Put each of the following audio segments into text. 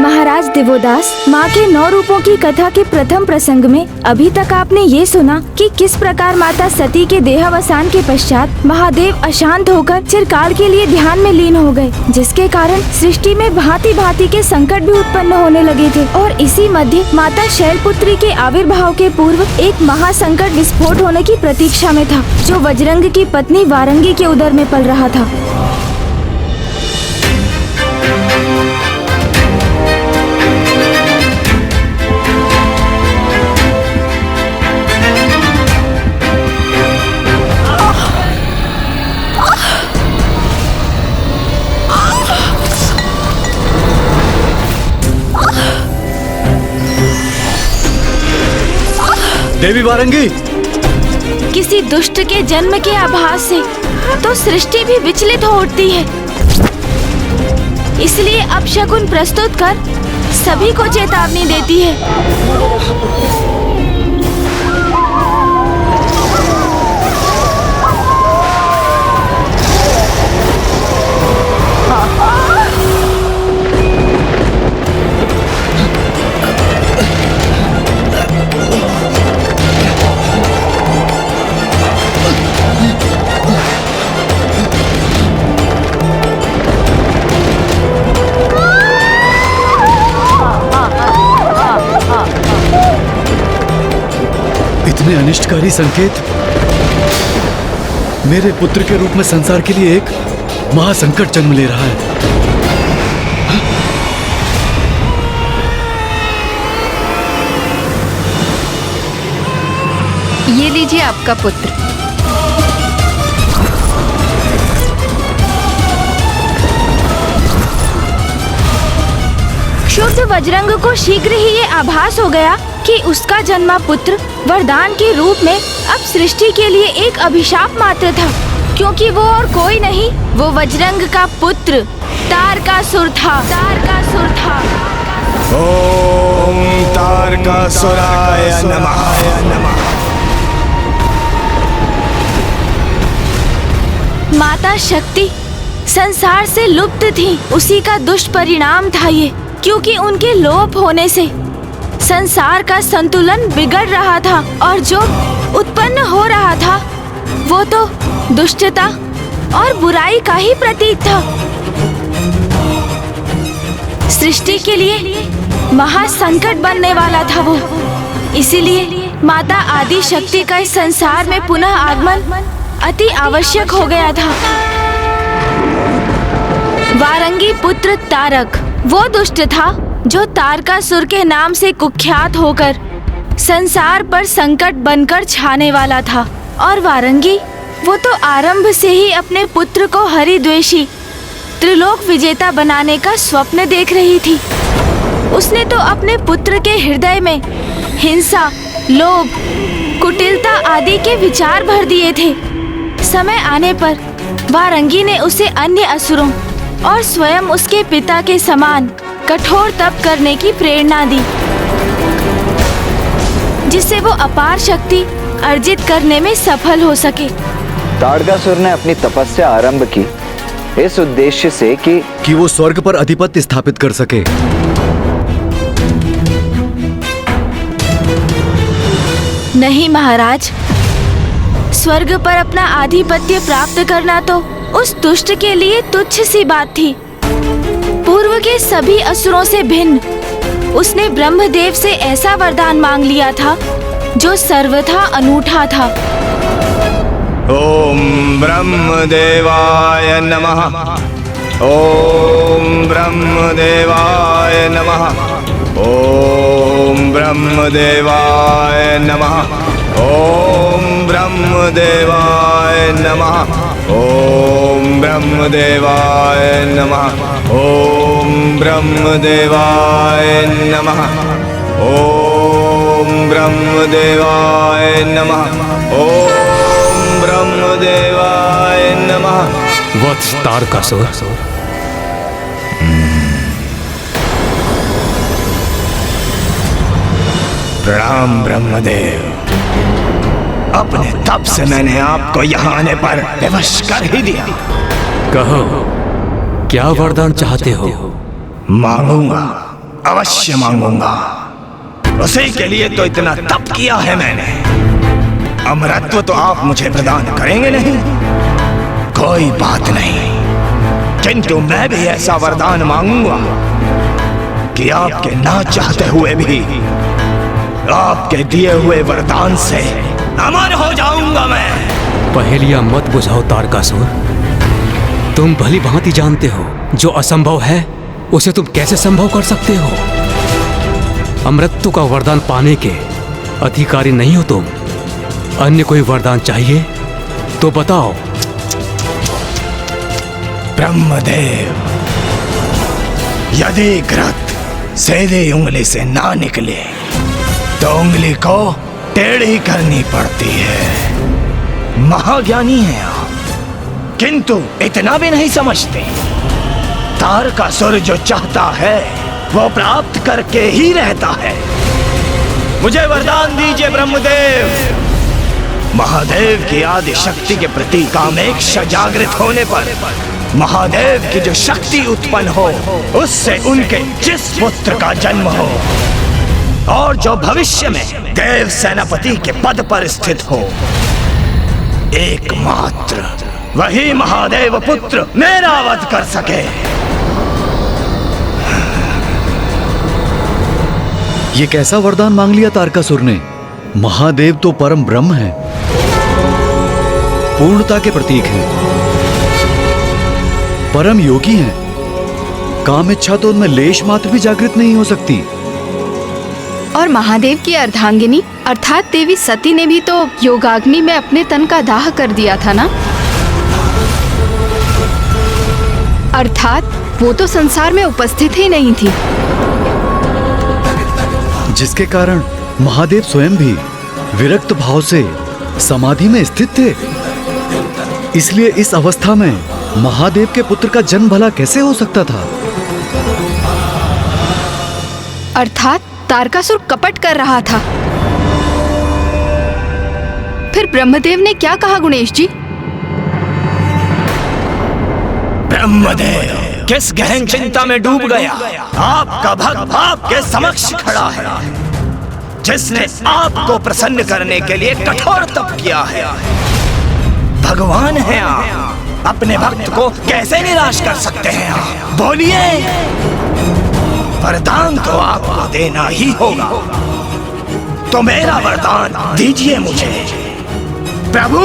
महाराज दिवोदास, माँ के 9 रूपों की कथा के प्रथम प्रसंग में अभी तक आपने ये सुना कि किस प्रकार माता सती के देहावसान के पश्चात महादेव अशांत होकर चिरकाल के लिए ध्यान में लीन हो गए, जिसके कारण सृष्टि में भांति भांति के संकट भी उत्पन्न होने लगे थे। और इसी मध्य माता शैलपुत्री के आविर्भाव के पूर्व एक महासंकट विस्फोट होने की प्रतीक्षा में था, जो वज्रंग की पत्नी वारंगी के उदर में पल रहा था। देवी वारंगी, किसी दुष्ट के जन्म के आभास से तो सृष्टि भी विचलित हो उठती है, इसलिए अपशकुन प्रस्तुत कर सभी को चेतावनी देती है। इतने अनिष्टकारी संकेत मेरे पुत्र के रूप में संसार के लिए एक महासंकट जन्म ले रहा है। ये लीजिए आपका पुत्र। शुद्ध वज्रंग को शीघ्र ही ये आभास हो गया कि उसका जन्मा पुत्र वरदान के रूप में अब सृष्टि के लिए एक अभिशाप मात्र था, क्योंकि वो और कोई नहीं, वो वज्रंग का पुत्र तारकासुर था। ओम तारकासुराय नमः। माता शक्ति संसार से लुप्त थी, उसी का दुष्परिणाम था ये, क्योंकि उनके लोप होने से संसार का संतुलन बिगड़ रहा था और जो उत्पन्न हो रहा था वो तो दुष्टता और बुराई का ही प्रतीक था। सृष्टि के लिए महासंकट बनने वाला था वो, इसीलिए माता आदि शक्ति का इस संसार में पुनः आगमन अति आवश्यक हो गया था। वारंगी पुत्र तारक वो दुष्ट था जो तारकासुर के नाम से कुख्यात होकर संसार पर संकट बनकर छाने वाला था, और वारंगी वो तो आरंभ से ही अपने पुत्र को हरिद्वेषी त्रिलोक विजेता बनाने का स्वप्न देख रही थी। उसने तो अपने पुत्र के हृदय में हिंसा, लोभ, कुटिलता आदि के विचार भर दिए थे। समय आने पर वारंगी ने उसे अन्य असुरों और स्वयं उसके पिता के समान कठोर तप करने की प्रेरणा दी, जिससे वो अपार शक्ति अर्जित करने में सफल हो सके। तारकासुर ने अपनी तपस्या आरंभ की इस उद्देश्य से कि वो स्वर्ग पर अधिपत्य स्थापित कर सके। नहीं महाराज, स्वर्ग पर अपना आधिपत्य प्राप्त करना तो उस दुष्ट के लिए तुच्छ सी बात थी। पूर्व के सभी असुरों से भिन्न उसने ब्रह्मदेव से ऐसा वरदान मांग लिया था जो सर्वथा अनूठा था। ओम ब्रह्मदेवाय नमः। ओम ब्रह्मदेवाय नमः। ओम ब्रह्मदेवाय नमः। ओम ब्रह्मदेवाय नमः। ओम ब्रह्मदेवाय नमः। ओम ब्रह्मदेवाय नमः। ओम ब्रह्मदेवाय नमः। ओम ब्रह्मदेवाय नमः। वत्स तारकासुर, प्रणाम ब्रह्मदेव। अपने तप से मैंने आपको यहाँ आने पर विवश कर ही दिया। कहो क्या वरदान चाहते हो? मांगूंगा अवश्य मांगूंगा। उसी के लिए तो इतना तप किया है मैंने। अमरत्व तो आप मुझे प्रदान करेंगे नहीं, कोई बात नहीं, किंतु मैं भी ऐसा वरदान मांगूंगा कि आपके ना चाहते हुए भी आपके दिए हुए वरदान से अमर हो जाऊंगा मैं। पहेलियां मत बुझाओ तारकासुर। तुम भली भांति जानते हो जो असंभव है उसे तुम कैसे संभव कर सकते हो। अमृत्यु का वरदान पाने के अधिकारी नहीं हो तुम। अन्य कोई वरदान चाहिए तो बताओ। ब्रह्मदेव, यदि घृत सीधी उंगली से ना निकले तो उंगली को टेढ़ी करनी पड़ती है। महाज्ञानी हैं आप, किंतु इतना भी नहीं समझते। तारकासुर जो चाहता है वो प्राप्त करके ही रहता है। मुझे वरदान दीजिए ब्रह्मदेव। महादेव की आदि शक्ति के प्रति कामेक्षा जागृत होने पर महादेव की जो शक्ति उत्पन्न हो उससे उनके जिस पुत्र का जन्म हो और जो भविष्य में देव सेनापति के पद पर स्थित हो, एकमात्र वही महादेव पुत्र मेरा वध कर सके। ये कैसा वरदान मांग लिया तारकासुर ने? महादेव तो परम ब्रह्म है, पूर्णता के प्रतीक हैं, परम योगी हैं। काम इच्छा तो उनमें लेश मात्र भी जागृत नहीं हो सकती। और महादेव की अर्धांगिनी अर्थात देवी सती ने भी तो योगाग्नि में अपने तन का दाह कर दिया था ना। अर्थात वो तो संसार में उपस्थित ही नहीं थी, जिसके कारण महादेव स्वयं भी विरक्त भाव से समाधि में स्थित थे। इसलिए इस अवस्था में महादेव के पुत्र का जन्म भला कैसे हो सकता था? अर्थात तारकासुर कपट कर रहा था। फिर ब्रह्मदेव ने क्या कहा गुणेश जी? ब्रह्मदेव किस गहन चिंता में डूब गया। आपका भक्त आपके समक्ष खड़ा है, जिसने आपको प्रसन्न करने के लिए कठोर तप किया है। भगवान है आप, अपने भक्त को कैसे निराश कर सकते हैं आप? बोलिए, वरदान तो आपको देना ही होगा, तो मेरा वरदान दीजिए मुझे। प्रभु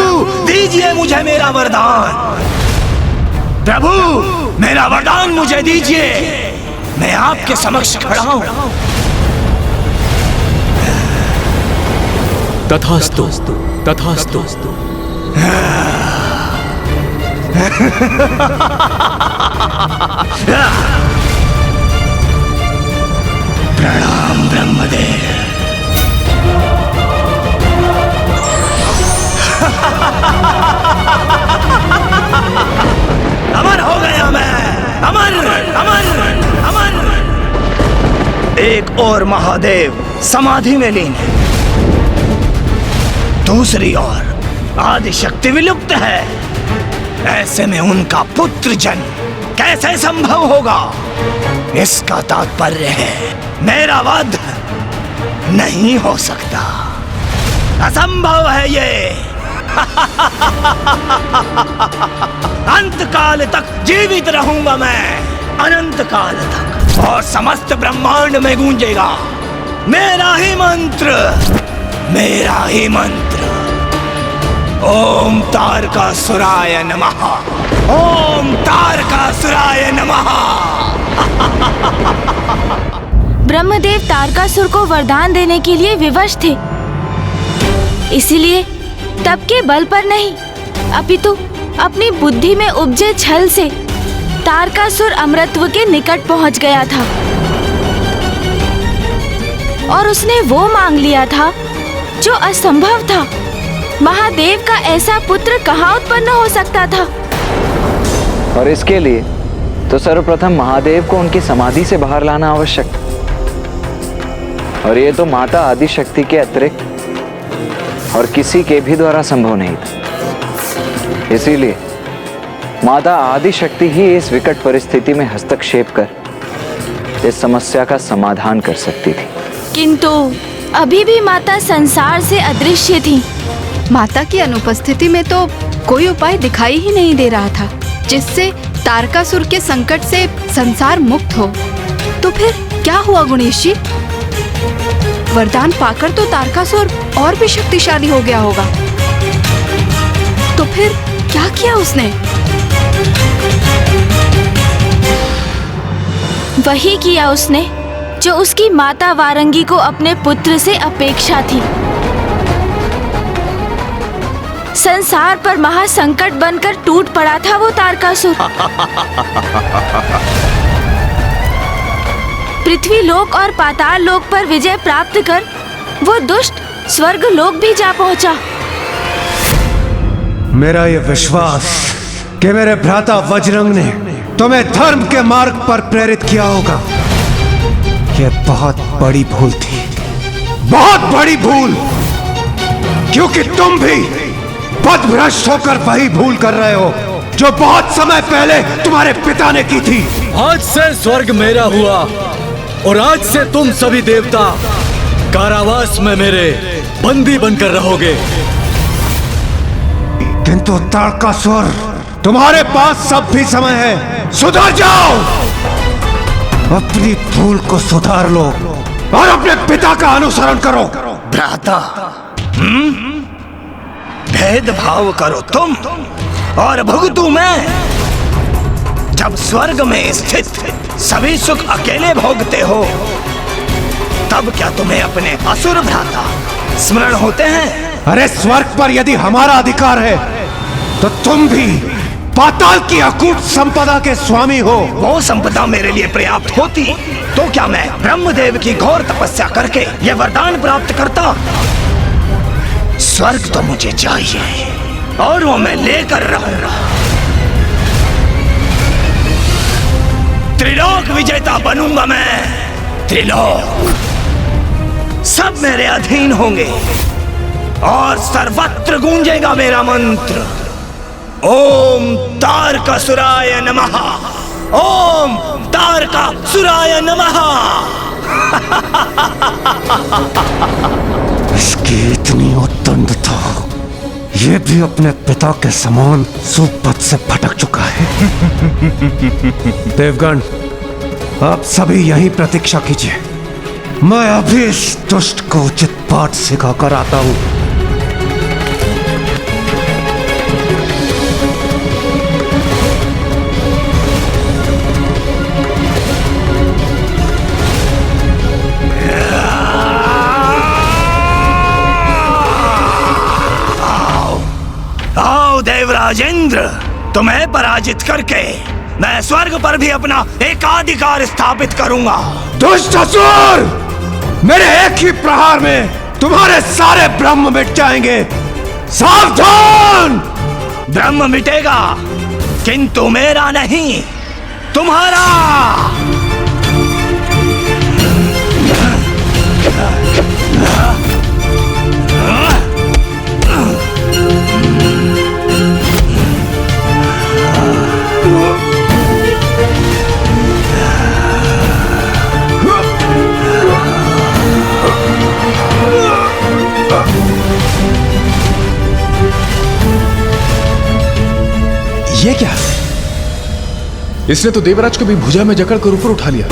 दीजिए मुझे मेरा वरदान। प्रभु मेरा वरदान मुझे दीजिए, मैं आपके समक्ष खड़ा हूं। तथास्तु तथास्तु। प्रणाम ब्रह्मदेव। अमर हो गया मैं, अमर अमर अमर। एक और महादेव समाधि में लीन है, दूसरी ओर आदि शक्ति विलुप्त है। ऐसे में उनका पुत्र जन्म कैसे संभव होगा? इसका तात्पर्य है मेरा वध नहीं हो सकता, असंभव है ये। अंत काल तक जीवित रहूंगा मैं, अनंत काल तक, और समस्त ब्रह्मांड में गूंजेगा मेरा ही मंत्र, मेरा ही मंत्र। ओम तारकासुराय नमः, ओम तारकासुराय नमः। ब्रह्मदेव तारकासुर को वरदान देने के लिए विवश थे, इसलिए तप के बल पर नहीं अपितु अपनी बुद्धि में उपजे छल से तारकासुर अमृतत्व के निकट पहुंच गया था और उसने वो मांग लिया था जो असंभव था। महादेव का ऐसा पुत्र कहाँ उत्पन्न हो सकता था? और इसके लिए तो सर्वप्रथम महादेव को उनकी समाधि से बाहर लाना आवश्यक, और ये तो माता आदि शक्ति के अतिरिक्त और किसी के भी द्वारा संभव नहीं था। इसीलिए माता आदि शक्ति ही इस विकट परिस्थिति में हस्तक्षेप कर इस समस्या का समाधान कर सकती थी। किंतु अभी भी माता संसार से अदृश्य थी। माता की अनुपस्थिति में तो कोई उपाय दिखाई ही नहीं दे रहा था जिससे तारकासुर के संकट से संसार मुक्त हो। तो फिर क्या हुआ गणेश जी? वरदान पाकर तो तारकासुर और भी शक्तिशाली हो गया होगा। तो फिर क्या किया उसने? वही किया उसने जो उसकी माता वारंगी को अपने पुत्र से अपेक्षा थी। संसार पर महासंकट बनकर टूट पड़ा था वो तारकासुर। पृथ्वी लोक और पाताल लोक पर विजय प्राप्त कर वो दुष्ट स्वर्ग लोक भी जा पहुंचा। मेरा ये विश्वास कि मेरे भ्राता वज्रंग ने तुम्हें धर्म के मार्ग पर प्रेरित किया होगा, ये बहुत बड़ी भूल थी, बहुत बड़ी भूल। क्योंकि तुम भी पथभ्रष्ट होकर वही भूल कर रहे हो जो बहुत समय पहले तुम्हारे पिता ने की थी। आज से स्वर्ग मेरा हुआ और आज से तुम सभी देवता कारावास में मेरे बंदी बनकर रहोगे। किंतु तारकासुर, तुम्हारे पास सब भी समय है, सुधर जाओ, अपनी भूल को सुधार लो और अपने पिता का अनुसरण करो। भ्राता, भेदभाव करो तुम और भुगतू मैं। जब स्वर्ग में स्थित सभी सुख अकेले भोगते हो, तब क्या तुम्हें अपने असुर भ्राता स्मरण होते हैं? अरे स्वर्ग पर यदि हमारा अधिकार है तो तुम भी पाताल की अकूट संपदा के स्वामी हो। वो संपदा मेरे लिए पर्याप्त होती तो क्या मैं ब्रह्मदेव की घोर तपस्या करके ये वरदान प्राप्त करता? स्वर्ग तो मुझे चाहिए और वो मैं लेकर रहूंगा। त्रिलोक विजेता बनूंगा मैं। त्रिलोक सब मेरे अधीन होंगे और सर्वत्र गूंजेगा मेरा मंत्र, ओम तारकासुराय नमः, ओम तारकासुराय नमः। इसकी इतनी उद्दंडता, ये भी अपने पिता के समान सुपथ से भटक चुका है। देवगण, आप सभी यहीं प्रतीक्षा कीजिए, मैं अभी इस दुष्ट को उचित पाठ सिखा कर आता हूं। देवराजेंद्र, तुम्हें पराजित करके मैं स्वर्ग पर भी अपना एकाधिकार स्थापित करूंगा। दुष्ट असुर, मेरे एक ही प्रहार में तुम्हारे सारे ब्रह्म मिट जाएंगे। सावधान! ब्रह्म मिटेगा किंतु मेरा नहीं, तुम्हारा। ये क्या? इसने तो देवराज को भी भुजा में जकड़कर ऊपर उठा लिया।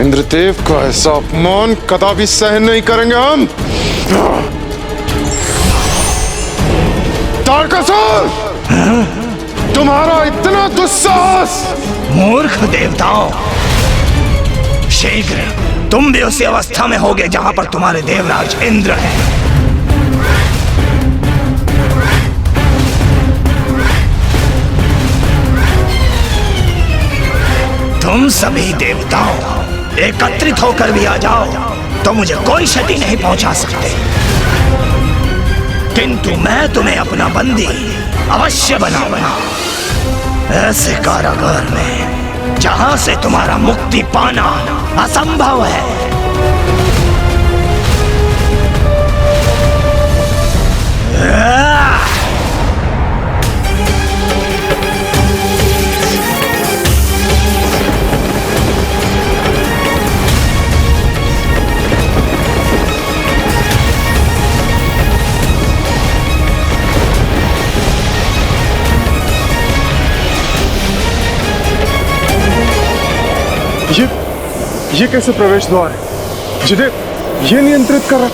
इंद्रदेव का ऐसा अपमान कदापि सहन नहीं करेंगे हम। तारकासुर, तुम्हारा इतना दुस्साहस! मूर्ख देवताओं, शीघ्र तुम भी उसी अवस्था में होगे जहां पर तुम्हारे देवराज इंद्र हैं। तुम सभी देवताओं एकत्रित होकर भी आ जाओ तो मुझे कोई क्षति नहीं पहुंचा सकते, किंतु मैं तुम्हें अपना बंदी अवश्य बनाऊंगा, ऐसे कारागार में जहां से तुम्हारा मुक्ति पाना असंभव है। ये कैसे प्रवेश द्वार है जिन्हें ये नियंत्रित कर रहा?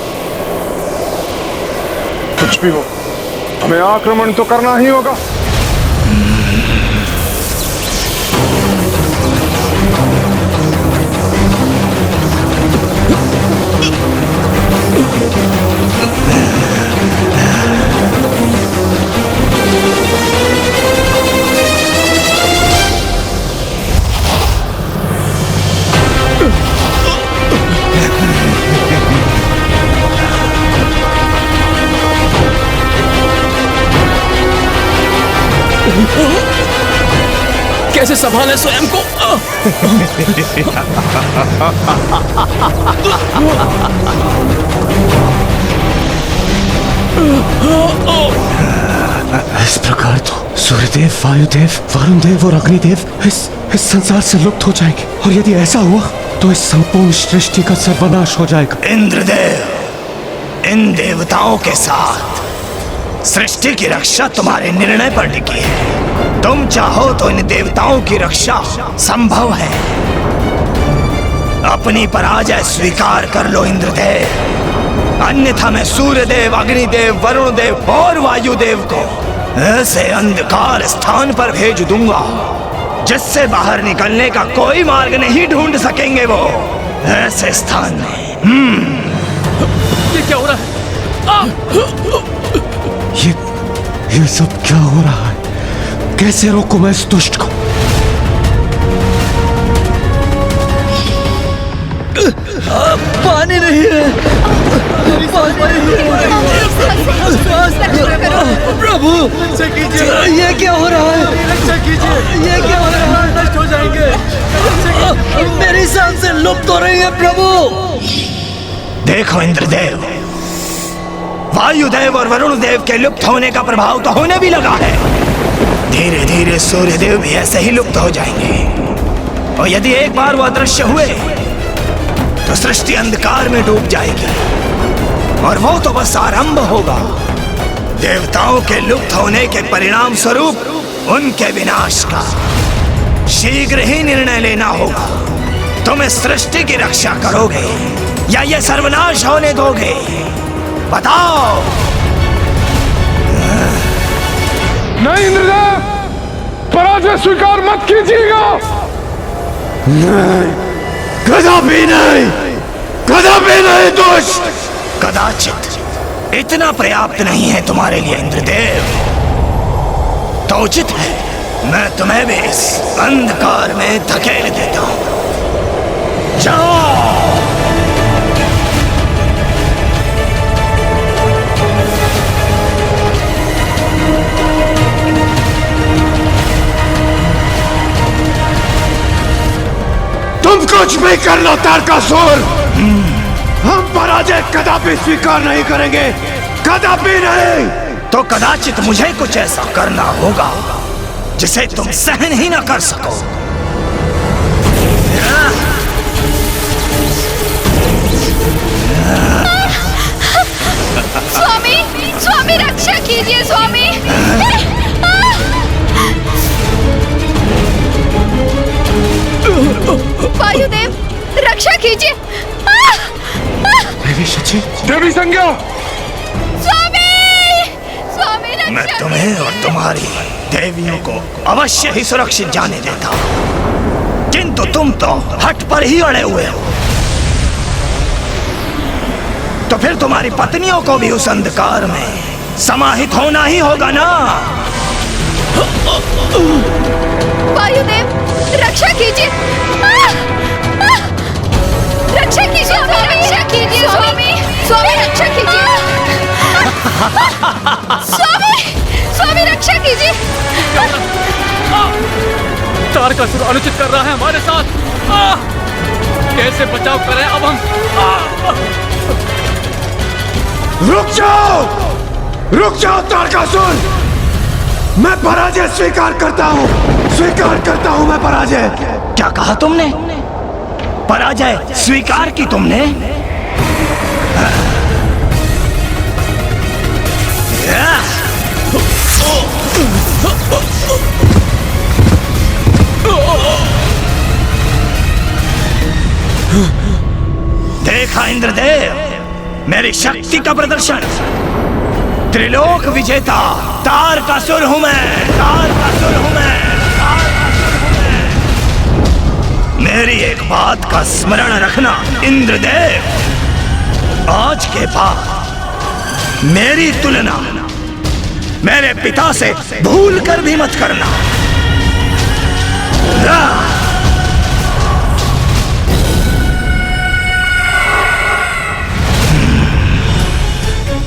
कुछ भी हो, हमें आक्रमण तो करना ही होगा। कैसे संभाले स्वयं को? इस प्रकार तो सूर्यदेव, वायुदेव, वरुणदेव और अग्निदेव इस संसार से लुप्त हो जाएंगे, और यदि ऐसा हुआ तो इस संपूर्ण सृष्टि का सर्वनाश हो जाएगा। इंद्रदेव, इन देवताओं के साथ सृष्टि की रक्षा तुम्हारे निर्णय पर टिकी है। तुम चाहो तो इन देवताओं की रक्षा संभव है। अपनी पराजय स्वीकार कर लो इंद्रदेव, अन्यथा मैं सूर्यदेव, अग्निदेव, वरुणदेव और वायुदेव को ऐसे अंधकार स्थान पर भेज दूंगा जिससे बाहर निकलने का कोई मार्ग नहीं ढूंढ सकेंगे वो ऐसे स्थान में। ये क्या हो रहा है? ये सब क्या हो रहा है? कैसे रोकूं मैं इस दुष्ट को? पानी नहीं है, प्रभु ये क्या हो रहा है? ये क्या हो रहा है? नष्ट हो जाएंगे, मेरी सांसें लुप्त हो रही है प्रभु। देखो इंद्रदेव, वायुदेव और वरुणदेव के लुप्त होने का प्रभाव तो होने भी लगा है। धीरे धीरे सूर्यदेव भी ऐसे ही लुप्त हो जाएंगे, और यदि एक बार वो अदृश्य हुए तो सृष्टि अंधकार में डूब जाएगी, और वो तो बस आरंभ होगा। देवताओं के लुप्त होने के परिणाम स्वरूप उनके विनाश का शीघ्र ही निर्णय लेना होगा। तुम इस सृष्टि की रक्षा करोगे या ये सर्वनाश होने दोगे? बताओ। नहीं इंद्रदेव, पराजय स्वीकार मत कीजिएगा। नहीं, कदापि नहीं, कदापि नहीं दुष्ट। कदाचित इतना पर्याप्त नहीं है तुम्हारे लिए इंद्रदेव, तो उचित है मैं तुम्हें भी इस अंधकार में धकेल देता हूं। जाओ। तुम कुछ भी कर लो तारकासुर, हम पराजय कदापि स्वीकार नहीं करेंगे, कदापि नहीं। तो कदाचित मुझे कुछ ऐसा करना होगा जिसे तुम सहन ही न कर सको। स्वामी, स्वामी रक्षा कीजिए स्वामी। वायुदेव रक्षा कीजिए। देवी शची, देवी संज्ञा, स्वामी, स्वामी रक्षा। मैं तुम्हें और तुम्हारी देवियों को अवश्य ही सुरक्षित जाने देता, किंतु तुम तो हट पर ही अड़े हुए हो। तो फिर तुम्हारी पत्नियों को भी उस अंधकार में समाहित होना ही होगा ना। वायुदेव रक्षा कीजिए। रक्षा कीजिए स्वामी, रक्षा कीजिए स्वामी, स्वामी रक्षा कीजिए। स्वामी, स्वामी रक्षा कीजिए। तारकासुर अनुचित कर रहा है हमारे साथ। कैसे बचाव करें अब हम? रुक जाओ तारकासुर, मैं पराजय स्वीकार करता हूँ मैं पराजय। क्या कहा तुमने? पराजय स्वीकार की तुमने? देखा इंद्रदेव मेरी शक्ति का प्रदर्शन। त्रिलोक विजेता तारकासुर हूं मैं, तारकासुर हूं मैं, तारकासुर हूं मैं। मेरी एक बात का स्मरण रखना इंद्रदेव, आज के बाद मेरी तुलना मेरे पिता से भूल कर भी मत करना।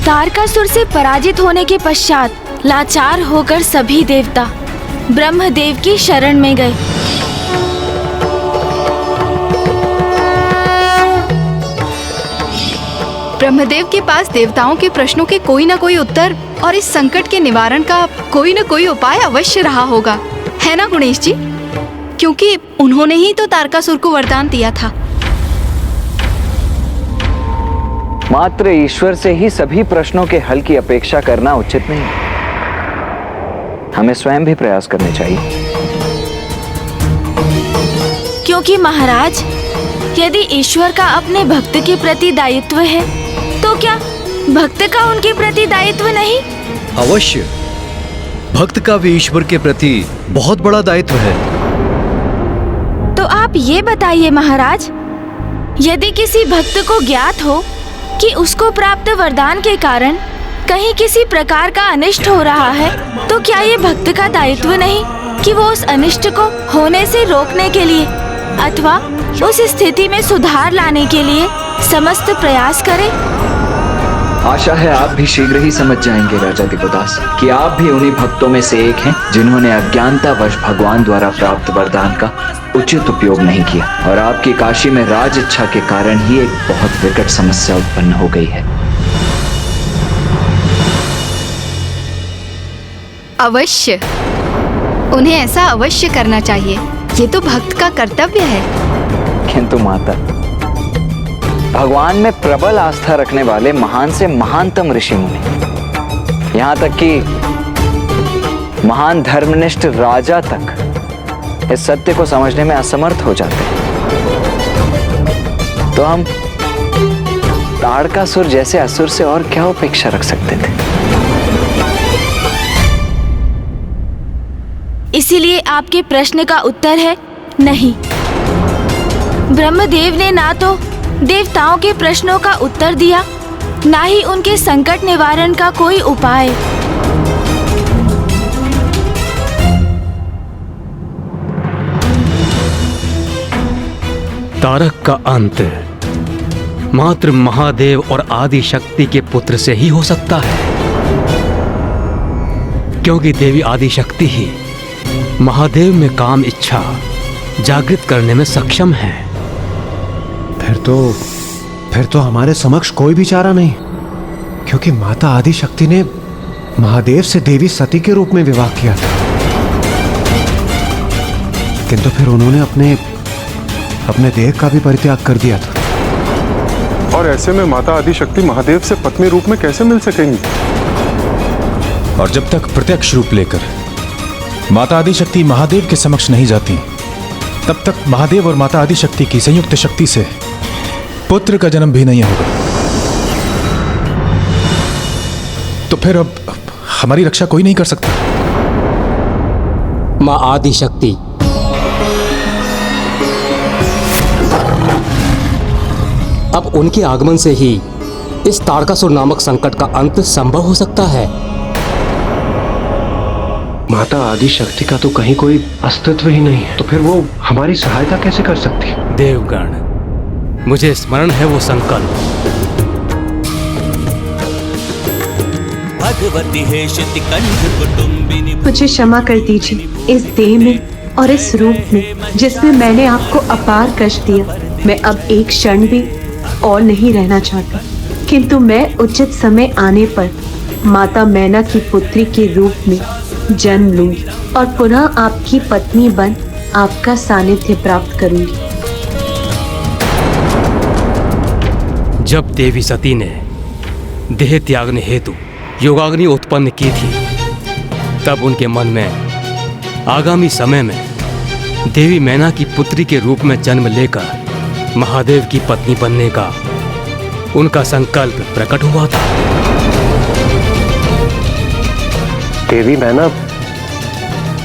तारकासुर से पराजित होने के पश्चात लाचार होकर सभी देवता ब्रह्मदेव की शरण में गए। ब्रह्मदेव के पास देवताओं के प्रश्नों के कोई न कोई उत्तर और इस संकट के निवारण का कोई न कोई उपाय अवश्य रहा होगा, है ना गणेश जी? क्योंकि उन्होंने ही तो तारकासुर को वरदान दिया था। मात्र ईश्वर से ही सभी प्रश्नों के हल की अपेक्षा करना उचित नहीं। हमें स्वयं भी प्रयास करने चाहिए। क्योंकि महाराज, यदि ईश्वर का अपने भक्त के प्रति दायित्व है, तो क्या भक्त का उनके प्रति दायित्व नहीं? अवश्य, भक्त का भी ईश्वर के प्रति बहुत बड़ा दायित्व है। तो आप ये बताइए महाराज, यदि किसी भक्त को ज्ञात हो कि उसको प्राप्त वरदान के कारण कहीं किसी प्रकार का अनिष्ट हो रहा है, तो क्या ये भक्त का दायित्व नहीं कि वो उस अनिष्ट को होने से रोकने के लिए अथवा उस स्थिति में सुधार लाने के लिए समस्त प्रयास करे? आशा है आप भी शीघ्र ही समझ जाएंगे राजा दिव्यदास कि आप भी उन्हीं भक्तों में से एक हैं जिन्होंने अज्ञानतावश भगवान द्वारा प्राप्त वरदान का उचित उपयोग नहीं किया, और आपकी काशी में राज इच्छा के कारण ही एक बहुत विकट समस्या उत्पन्न हो गई है। अवश्य, उन्हें ऐसा अवश्य करना चाहिए, ये तो भक्त का कर्तव्य है। किंतु माता, भगवान में प्रबल आस्था रखने वाले महान से महानतम ऋषि मुनि, यहाँ तक कि महान धर्मनिष्ठ राजा तक इस सत्य को समझने में असमर्थ हो जाते हैं, तो हम तारकासुर जैसे असुर से और क्या अपेक्षा रख सकते थे? इसीलिए आपके प्रश्न का उत्तर है नहीं। ब्रह्मदेव ने ना तो देवताओं के प्रश्नों का उत्तर दिया, ना ही उनके संकट निवारण का कोई उपाय। तारक का अंत मात्र महादेव और आदि शक्ति के पुत्र से ही हो सकता है, क्योंकि देवी आदि शक्ति ही महादेव में काम इच्छा जागृत करने में सक्षम है। फिर तो हमारे समक्ष कोई भी चारा नहीं, क्योंकि माता आदि शक्ति ने महादेव से देवी सती के रूप में विवाह किया था, किंतु फिर उन्होंने अपने देह का भी परित्याग कर दिया था। और ऐसे में माता आदि शक्ति महादेव से पत्नी रूप में कैसे मिल सकेंगी? और जब तक प्रत्यक्ष रूप लेकर माता आदि शक्ति महादेव के समक्ष नहीं जाती, तब तक महादेव और माता आदि शक्ति की संयुक्त शक्ति से पुत्र का जन्म भी नहीं होगा। तो फिर अब हमारी रक्षा कोई नहीं कर सकता। मां आदि शक्ति अब उनके आगमन से ही इस तारकासुर नामक संकट का अंत संभव हो सकता है। माता आदि शक्ति का तो कहीं कोई अस्तित्व ही नहीं है, तो फिर वो हमारी सहायता कैसे कर सकती है? देवगण, मुझे स्मरण है वो संकल्प। मुझे क्षमा कर दीजिए इस देह में और इस रूप में जिसमें मैंने आपको अपार कष्ट दिया। मैं अब एक क्षण भी और नहीं रहना चाहता, किंतु मैं उचित समय आने पर माता मैना की पुत्री के रूप में जन्म लूंगी और पुनः आपकी पत्नी बन आपका सानिध्य प्राप्त करूंगी। जब देवी सती ने देह त्यागने हेतु योगाग्नि उत्पन्न की थी, तब उनके मन में आगामी समय में देवी मैना की पुत्री के रूप में जन्म लेकर महादेव की पत्नी बनने का उनका संकल्प प्रकट हुआ था। देवी मैना,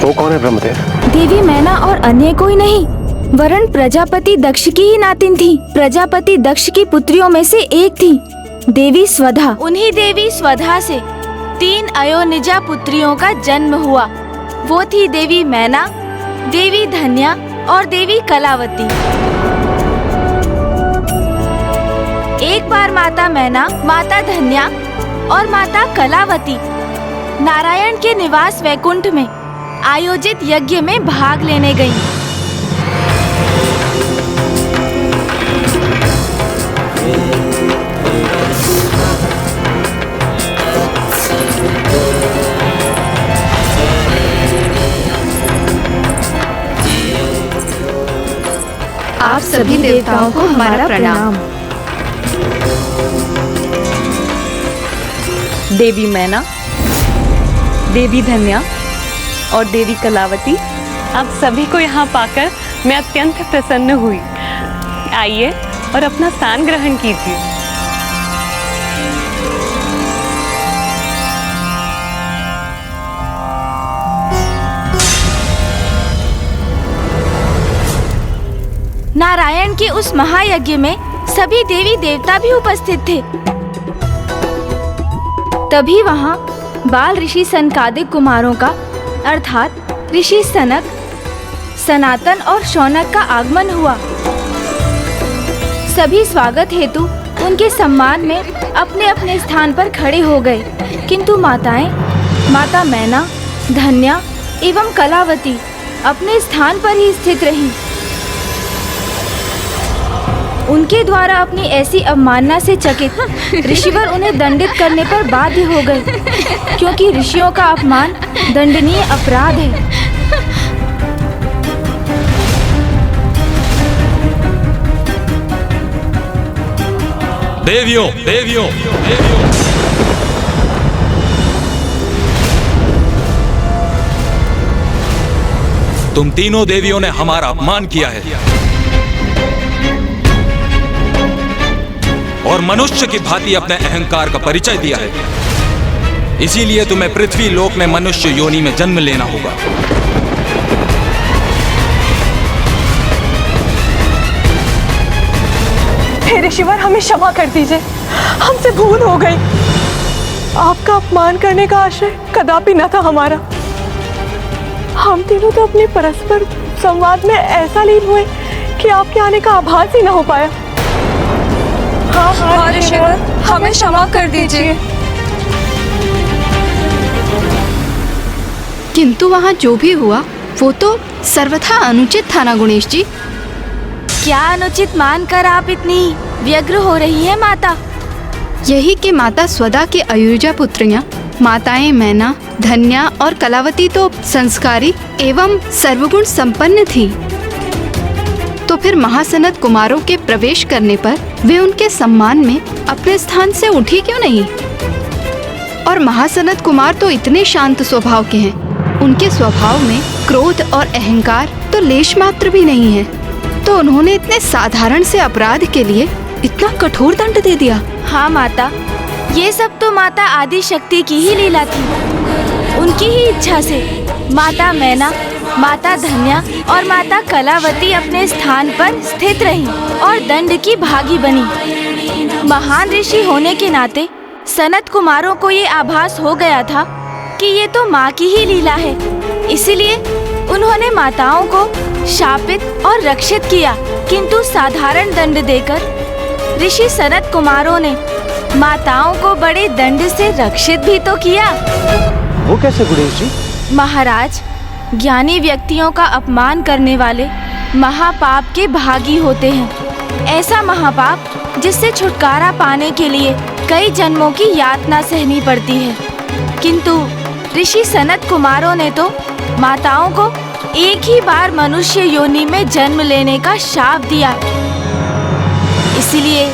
वो कौन है ब्रह्मदेव? देवी मैना और अन्य कोई नहीं, वरन प्रजापति दक्ष की ही नातिन थी। प्रजापति दक्ष की पुत्रियों में से एक थी देवी स्वधा। उन्हीं देवी स्वधा से 3 अयोनिजा पुत्रियों का जन्म हुआ। वो थी देवी मैना, देवी धन्या और देवी कलावती। एक बार माता मैना, माता धन्या और माता कलावती नारायण के निवास वैकुंठ में आयोजित यज्ञ में भाग लेने गईं। आप सभी देवताओं को हमारा प्रणाम। देवी मैना, देवी धन्या और देवी कलावती, आप सभी को यहाँ पाकर मैं अत्यंत प्रसन्न हुई। आइए और अपना स्थान ग्रहण कीजिए। नारायण के उस महायज्ञ में सभी देवी देवता भी उपस्थित थे। तभी वहाँ बाल ऋषि सनकादिक कुमारों का अर्थात ऋषि सनक, सनातन और शौनक का आगमन हुआ। सभी स्वागत हेतु उनके सम्मान में अपने अपने स्थान पर खड़े हो गए, किंतु माताएं, माता मैना, धन्या एवं कलावती अपने स्थान पर ही स्थित रहीं। उनके द्वारा अपनी ऐसी अवमानना से चकित ऋषिवर उन्हें दंडित करने पर बाध्य हो गए, क्योंकि ऋषियों का अपमान दंडनीय अपराध है। देवियों, देवियों, देवियों, तुम तीनों देवियों ने हमारा अपमान किया है और मनुष्य की भांति अपने अहंकार का परिचय दिया है। इसीलिए तुम्हें पृथ्वी लोक में मनुष्य योनि में जन्म लेना होगा। हे ऋषिवर, हमें क्षमा कर दीजिए, हमसे भूल हो गई। आपका अपमान करने का आशय कदापि न था हमारा। हम तीनों तो अपने परस्पर संवाद में ऐसा लीन हुए कि आपके आने का आभास ही न हो पाया। हाँ ऋषिवर, हमें क्षमा कर दीजिए। किंतु वहाँ जो भी हुआ वो तो सर्वथा अनुचित था ना गणेश जी? क्या अनुचित मानकर आप इतनी व्यग्र हो रही हैं माता? यही कि माता स्वदा की अयुजा पुत्रियां माताएं मैना, धन्या और कलावती तो संस्कारी एवं सर्वगुण संपन्न थी। तो फिर महासनत कुमारों के प्रवेश करने पर वे उनके सम्मान में अपने स्थान से उठी क्यों नहीं? और महासनत कुमार तो इतने शांत स्वभाव के हैं, उनके स्वभाव में क्रोध और अहंकार तो लेश मात्र भी नहीं है। तो उन्होंने इतने साधारण से अपराध के लिए इतना कठोर दंड दे दिया। हाँ माता, ये सब तो माता आदि शक्ति की ही लीला थी। उनकी ही इच्छा से माता मैना, माता धन्या और माता कलावती अपने स्थान पर स्थित रहीं और दंड की भागी बनी। महान ऋषि होने के नाते सनत कुमारों को ये आभास हो गया था कि ये तो माँ की ही लीला है। इसलिए उन्होंने माताओं को शापित और रक्षित किया, किंतु साधारण दंड देकर ऋषि सनत कुमारों ने माताओं को बड़े दंड से रक्षित भी तो किया। वो कैसे गणेश जी? महाराज, ज्ञानी व्यक्तियों का अपमान करने वाले महापाप के भागी होते हैं। ऐसा महापाप जिससे छुटकारा पाने के लिए कई जन्मों की यातना सहनी पड़ती है। किंतु ऋषि सनत कुमारों ने तो माताओं को एक ही बार मनुष्य योनि में जन्म लेने का शाप दिया। इसलिए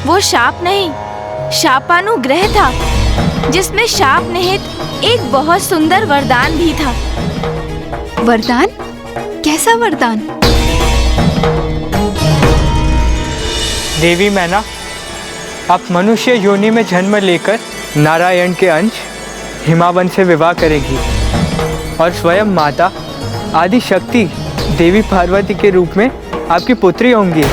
वो शाप नहीं, शापानुग्रह था, जिसमें शाप निहित एक बहुत सुंदर वरदान भी था। वरदान? कैसा वरदान? देवी मैना, आप मनुष्य योनि में जन्म लेकर नारायण के अंश हिमावन से विवाह करेगी और स्वयं माता आदि शक्ति देवी पार्वती के रूप में आपकी पुत्री होंगी।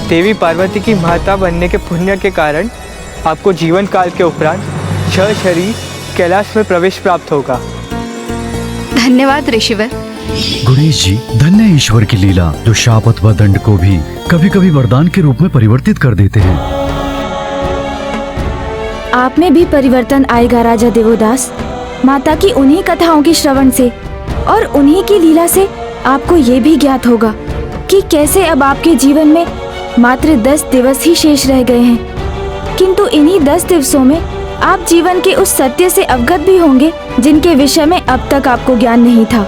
देवी पार्वती की माता बनने के पुण्य के कारण आपको जीवन काल के उपरांत 6 शरीर कैलाश में प्रवेश प्राप्त होगा। धन्यवाद ऋषिवर। गणेश जी, धन्य ईश्वर की लीला जो शाप अथवा दंड को भी कभी कभी वरदान के रूप में परिवर्तित कर देते हैं। आप में भी परिवर्तन आएगा राजा देवोदास। माता की उन्हीं कथाओं के श्रवण से और उन्हीं की लीला से आपको ये भी ज्ञात होगा कि कैसे अब आपके जीवन में मात्र 10 दिवस ही शेष रह गए हैं, किंतु इन्हीं 10 दिवसों में आप जीवन के उस सत्य से अवगत भी होंगे जिनके विषय में अब तक आपको ज्ञान नहीं था।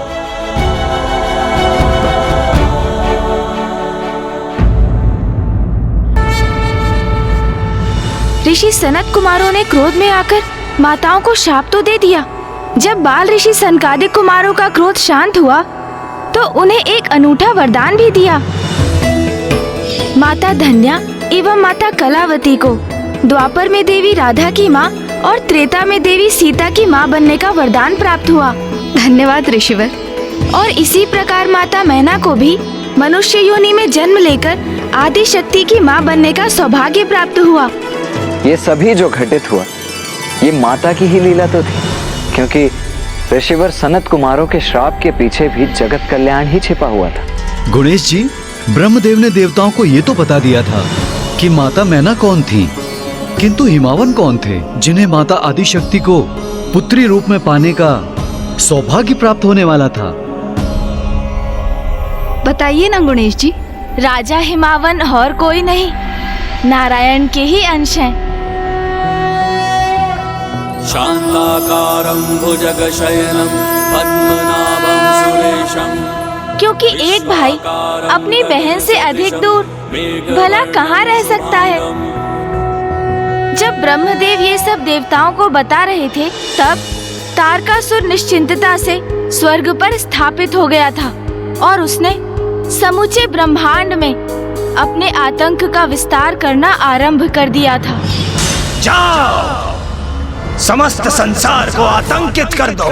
ऋषि सनत कुमारों ने क्रोध में आकर माताओं को शाप तो दे दिया। जब बाल ऋषि सनकादिक कुमारों का क्रोध शांत हुआ तो उन्हें एक अनूठा वरदान भी दिया। माता धन्या एवं माता कलावती को द्वापर में देवी राधा की माँ और त्रेता में देवी सीता की माँ बनने का वरदान प्राप्त हुआ। धन्यवाद ऋषिवर। और इसी प्रकार माता मैना को भी मनुष्य योनि में जन्म लेकर आदि शक्ति की माँ बनने का सौभाग्य प्राप्त हुआ। ये सभी जो घटित हुआ ये माता की ही लीला तो थी, क्योंकि ऋषिवर सनत कुमारों के श्राप के पीछे भी जगत कल्याण ही छिपा हुआ था। गणेश जी, ब्रह्मदेव ने देवताओं को ये तो बता दिया था कि माता मैना कौन थी, किंतु हिमावन कौन थे जिन्हें माता आदिशक्ति को पुत्री रूप में पाने का सौभाग्य प्राप्त होने वाला था। बताइए ना गणेश जी। राजा हिमावन और कोई नहीं, नारायण के ही अंश हैं। शांताकारं भुजगशयनं पद्मनाभं सुरेशं। क्योंकि एक भाई अपनी बहन से अधिक दूर भला कहाँ रह सकता है। जब ब्रह्मदेव ये सब देवताओं को बता रहे थे तब तारकासुर निश्चिंतता से स्वर्ग पर स्थापित हो गया था और उसने समूचे ब्रह्मांड में अपने आतंक का विस्तार करना आरंभ कर दिया था। जाओ, समस्त संसार को आतंकित कर दो,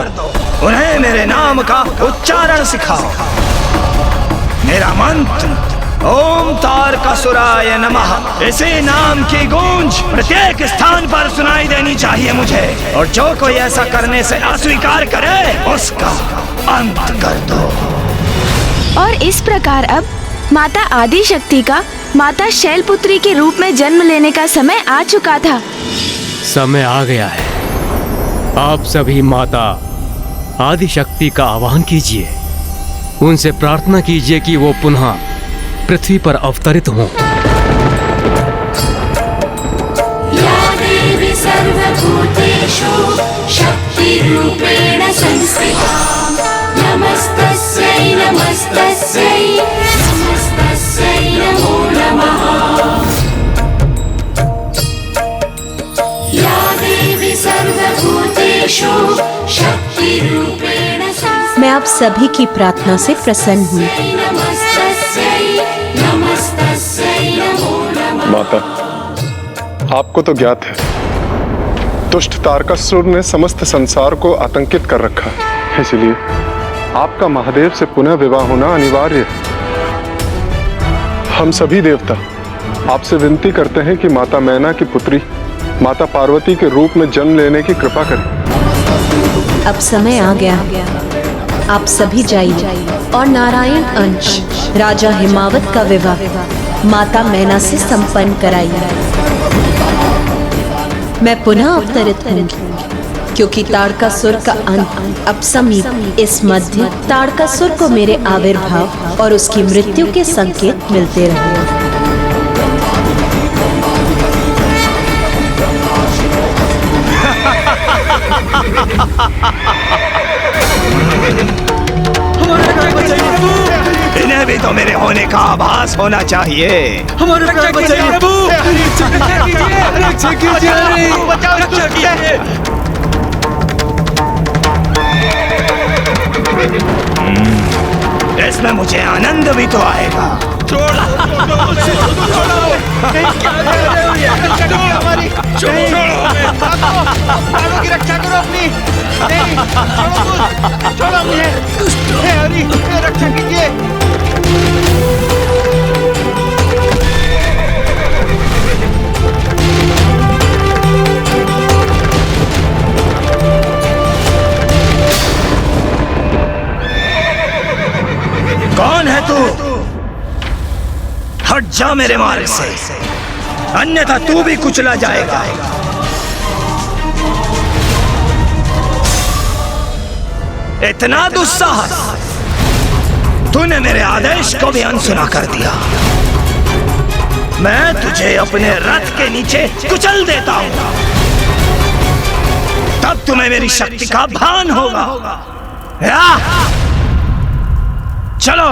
उन्हें मेरे नाम का उच्चारण सिखाओ। मेरा मंत्र ओम तारकासुराय नमः, इसी नाम की गूंज प्रत्येक स्थान पर सुनाई देनी चाहिए मुझे, और जो कोई ऐसा करने से अस्वीकार करे उसका अंत कर दो। और इस प्रकार अब माता आदिशक्ति का माता शैलपुत्री के रूप में जन्म लेने का समय आ चुका था। समय आ गया है। आप सभी माता आदिशक्ति का आह्वान कीजिए, उनसे प्रार्थना कीजिए कि वो पुनः पृथ्वी पर अवतरित हों। या देवी सर्वभूतेषु शक्तिरूपेण संस्थिता, नमस्तस्यै नमस्तस्यै नमस्तस्यै नमो नमः। या देवी सर्वभूतेषु शक्तिरूपेण संस्थिता। मैं आप सभी की प्रार्थना से प्रसन्न हूँ। माता, आपको तो ज्ञात है दुष्ट तारकासुर ने समस्त संसार को आतंकित कर रखा है, इसलिए आपका महादेव से पुनः विवाह होना अनिवार्य है। हम सभी देवता आपसे विनती करते हैं कि माता मैना की पुत्री माता पार्वती के रूप में जन्म लेने की कृपा करें। अब समय आ गया, आप सभी जाइए और नारायण अंश राजा हिमावत का विवाह माता मैना से संपन्न कराइए। मैं पुनः अवतरित होंगी, क्योंकि तारकासुर का अंत अब समीप। इस मध्य तारकासुर को मेरे आविर्भाव और उसकी मृत्यु के संकेत मिलते रहे। इन्हें भी तो मेरे होने का आभास होना चाहिए। हमारे रक्षा कीजिए प्रभु, रक्षा कीजिए। इस इसमें मुझे आनंद भी तो आएगा। रक्षा करो अपनी। छोड़ो मुझे। रक्षा कीजिए। कौन है तू? हट जा मेरे मार्ग से, अन्यथा तू भी कुचला जाएगा। इतना दुस्साहस! तूने मेरे आदेश को भी अनसुना कर दिया। मैं तुझे अपने रथ के नीचे कुचल देता हूं, तब तुम्हें मेरी शक्ति का भान होगा। चलो।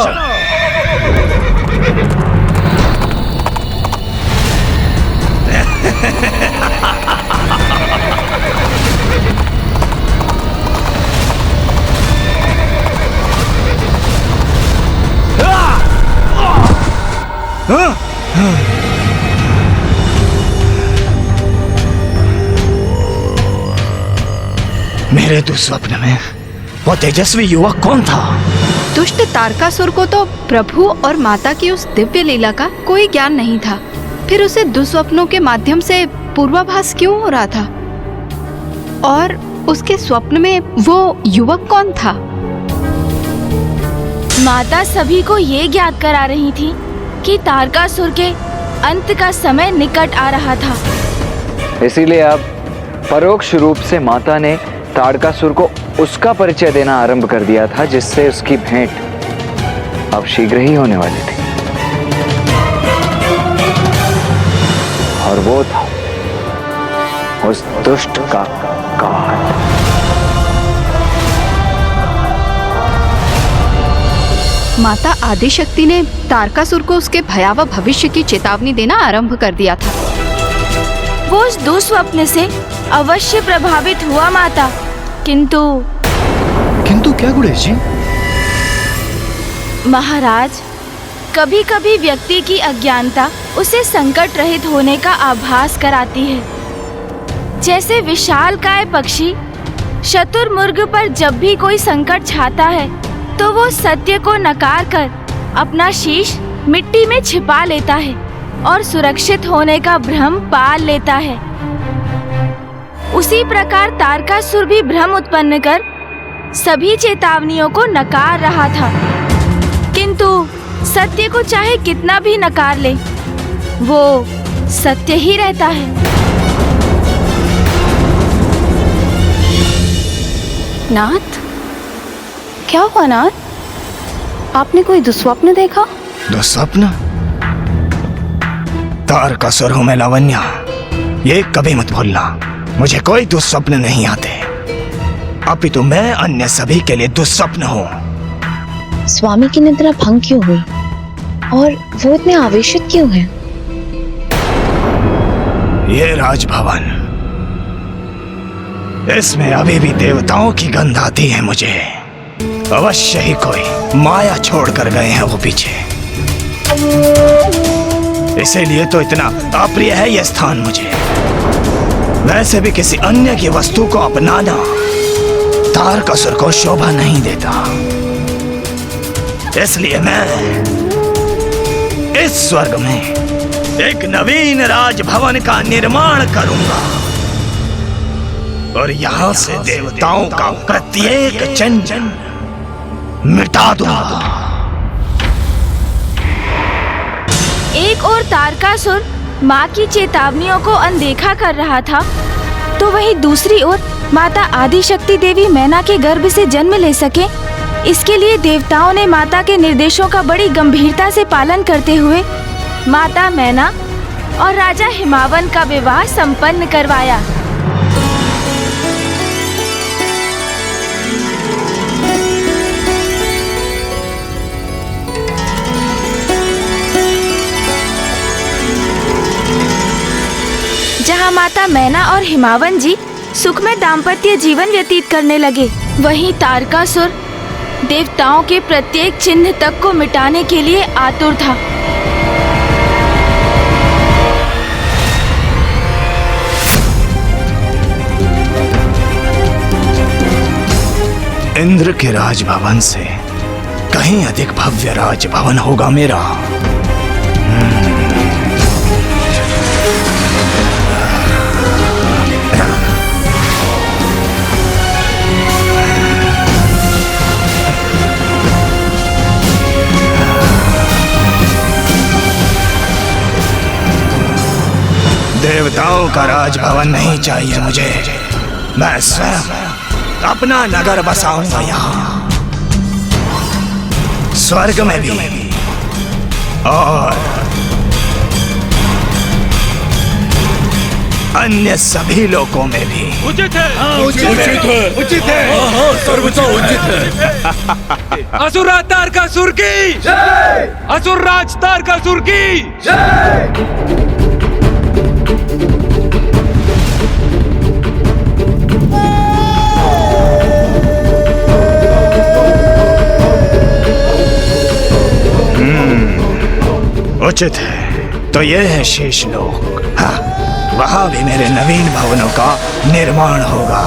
मेरे दुस्वप्न में वो तेजस्वी युवक कौन था? दुष्ट तारकासुर को तो प्रभु और माता की उस दिव्य लीला का कोई ज्ञान नहीं था, फिर उसे दुस्वप्नों के माध्यम से पूर्वाभास क्यों हो रहा था? और उसके स्वप्न में वो युवक कौन था? माता सभी को ये ज्ञात करा रही थी कि तारकासुर के अंत का समय निकट आ रहा था। इसीलिए अब परोक्ष रूप से माता ने तारकासुर को उसका परिचय देना आरंभ कर दिया था, जिससे उसकी भेंट अब शीघ्र ही होने वाली थी। और वो था उस दुष्ट का काल। माता आदिशक्ति ने तारकासुर को उसके भयावह भविष्य की चेतावनी देना आरंभ कर दिया था। वो उस दुस्वप्न से अवश्य प्रभावित हुआ माता, किंतु क्या गुणेश जी? महाराज, कभी कभी व्यक्ति की अज्ञानता उसे संकट रहित होने का आभास कराती है। जैसे विशालकाय पक्षी शतुरमुर्ग पर जब भी कोई संकट छाता है तो वो सत्य को नकार कर अपना शीश मिट्टी में छिपा लेता है और सुरक्षित होने का भ्रम पाल लेता है। उसी प्रकार तारकासुर भी भ्रम उत्पन्न कर सभी चेतावनियों को नकार रहा था, किंतु सत्य को चाहे कितना भी नकार ले, वो सत्य ही रहता है। नाथ, क्या हुआ नाथ? आपने कोई दुस्वप्न देखा? दुस्वप्न? तारकासुर हूं मैं लावण्या, ये कभी मत भूलना। मुझे कोई दुस्वप्न नहीं आते, अपितु मैं अन्य सभी के लिए दुस्वप्न हूँ। स्वामी की निद्रा भंग क्यों हुई और वो इतने आवेशित क्यों हैं? ये राजभवन, इसमें अभी भी देवताओं की गंध आती है मुझे। अवश्य ही कोई माया छोड़ कर गए हैं वो पीछे, इसीलिए तो इतना अप्रिय है ये स्थान मुझे। वैसे भी किसी अन्य की वस्तु को अपनाना तारकासुर को शोभा नहीं देता, इसलिए मैं इस स्वर्ग में एक नवीन राजभवन का निर्माण करूंगा और यहाँ से देवताओं का प्रत्येक चिन्ह मिटा दूंगा। एक और तारकासुर माँ की चेतावनियों को अनदेखा कर रहा था, तो वहीं दूसरी ओर माता आदिशक्ति देवी मैना के गर्भ से जन्म ले सके, इसके लिए देवताओं ने माता के निर्देशों का बड़ी गंभीरता से पालन करते हुए माता मैना और राजा हिमावन का विवाह संपन्न करवाया। जहाँ माता मैना और हिमावन जी सुखमय दाम्पत्य जीवन व्यतीत करने लगे, वहीं तारकासुर देवताओं के प्रत्येक चिन्ह तक को मिटाने के लिए आतुर था। इंद्र के राजभवन से कहीं अधिक भव्य राजभवन होगा मेरा। देवताओं का राजभवन नहीं चाहिए मुझे। मैं स्वयं अपना नगर बसाऊंगा यहाँ, स्वर्ग में भी और अन्य सभी लोकों में भी। उचित है, उचित है, सर्वथा उचित है। असुरराज तारकासुर की जय, असुरराज तारकासुर की जय। उचित है तो यह है शेषलोक। हाँ, वहां भी मेरे नवीन भवनों का निर्माण होगा।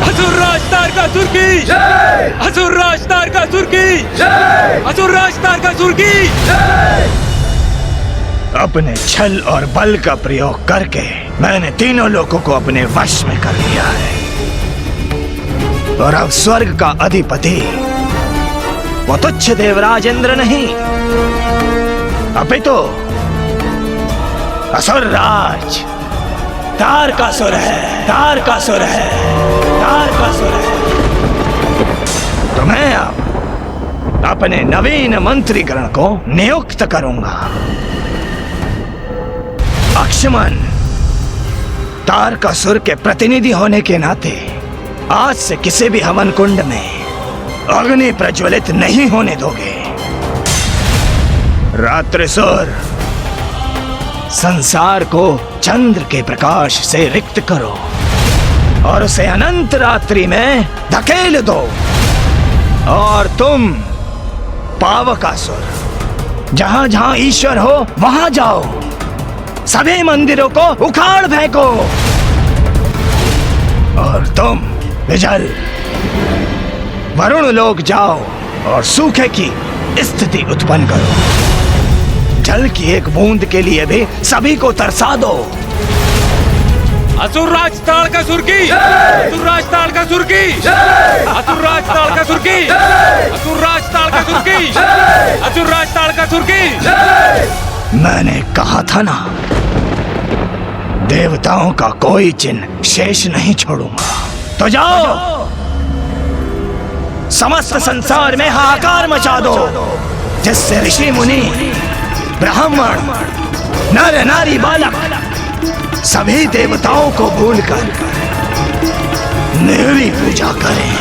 असुरराज तारकासुर की जय, असुरराज तारकासुर की जय, असुरराज तारकासुर की जय। अपने छल और बल का प्रयोग करके मैंने तीनों लोगों को अपने वश में कर लिया है और अब स्वर्ग का अधिपति वो तुच्छ देवराज इंद्र नहीं, अपितु असुरराज तारकासुर है, तारकासुर है, तारकासुर है। तो मैं अब अपने नवीन मंत्रीगण को नियुक्त करूंगा। अक्षमन तारकासुर के प्रतिनिधि होने के नाते आज से किसी भी हवन कुंड में अग्नि प्रज्वलित नहीं होने दोगे। रात्रिसुर संसार को चंद्र के प्रकाश से रिक्त करो और उसे अनंत रात्रि में धकेल दो। और तुम पावकासुर जहां जहां ईश्वर हो वहां जाओ, सभी मंदिरों को उखाड़ फेंको। और तुम विजल वरुण लोक जाओ और सूखे की स्थिति उत्पन्न करो। जल की एक बूंद के लिए भी सभी को तरसा दो। असुरराज तारकासुर की जय, असुरराज तारकासुर की जय, असुरराज तारकासुर की जय, असुरराज तारकासुर की जय, असुरराज तारकासुर की जय। मैंने कहा था ना, देवताओं का कोई चिन्ह शेष नहीं छोड़ूंगा। तो जाओ, समस्त संसार में हाहाकार मचा दो, जिससे ऋषि मुनि ब्राह्मण नर नारी बालक सभी देवताओं को भूलकर मेरी पूजा करें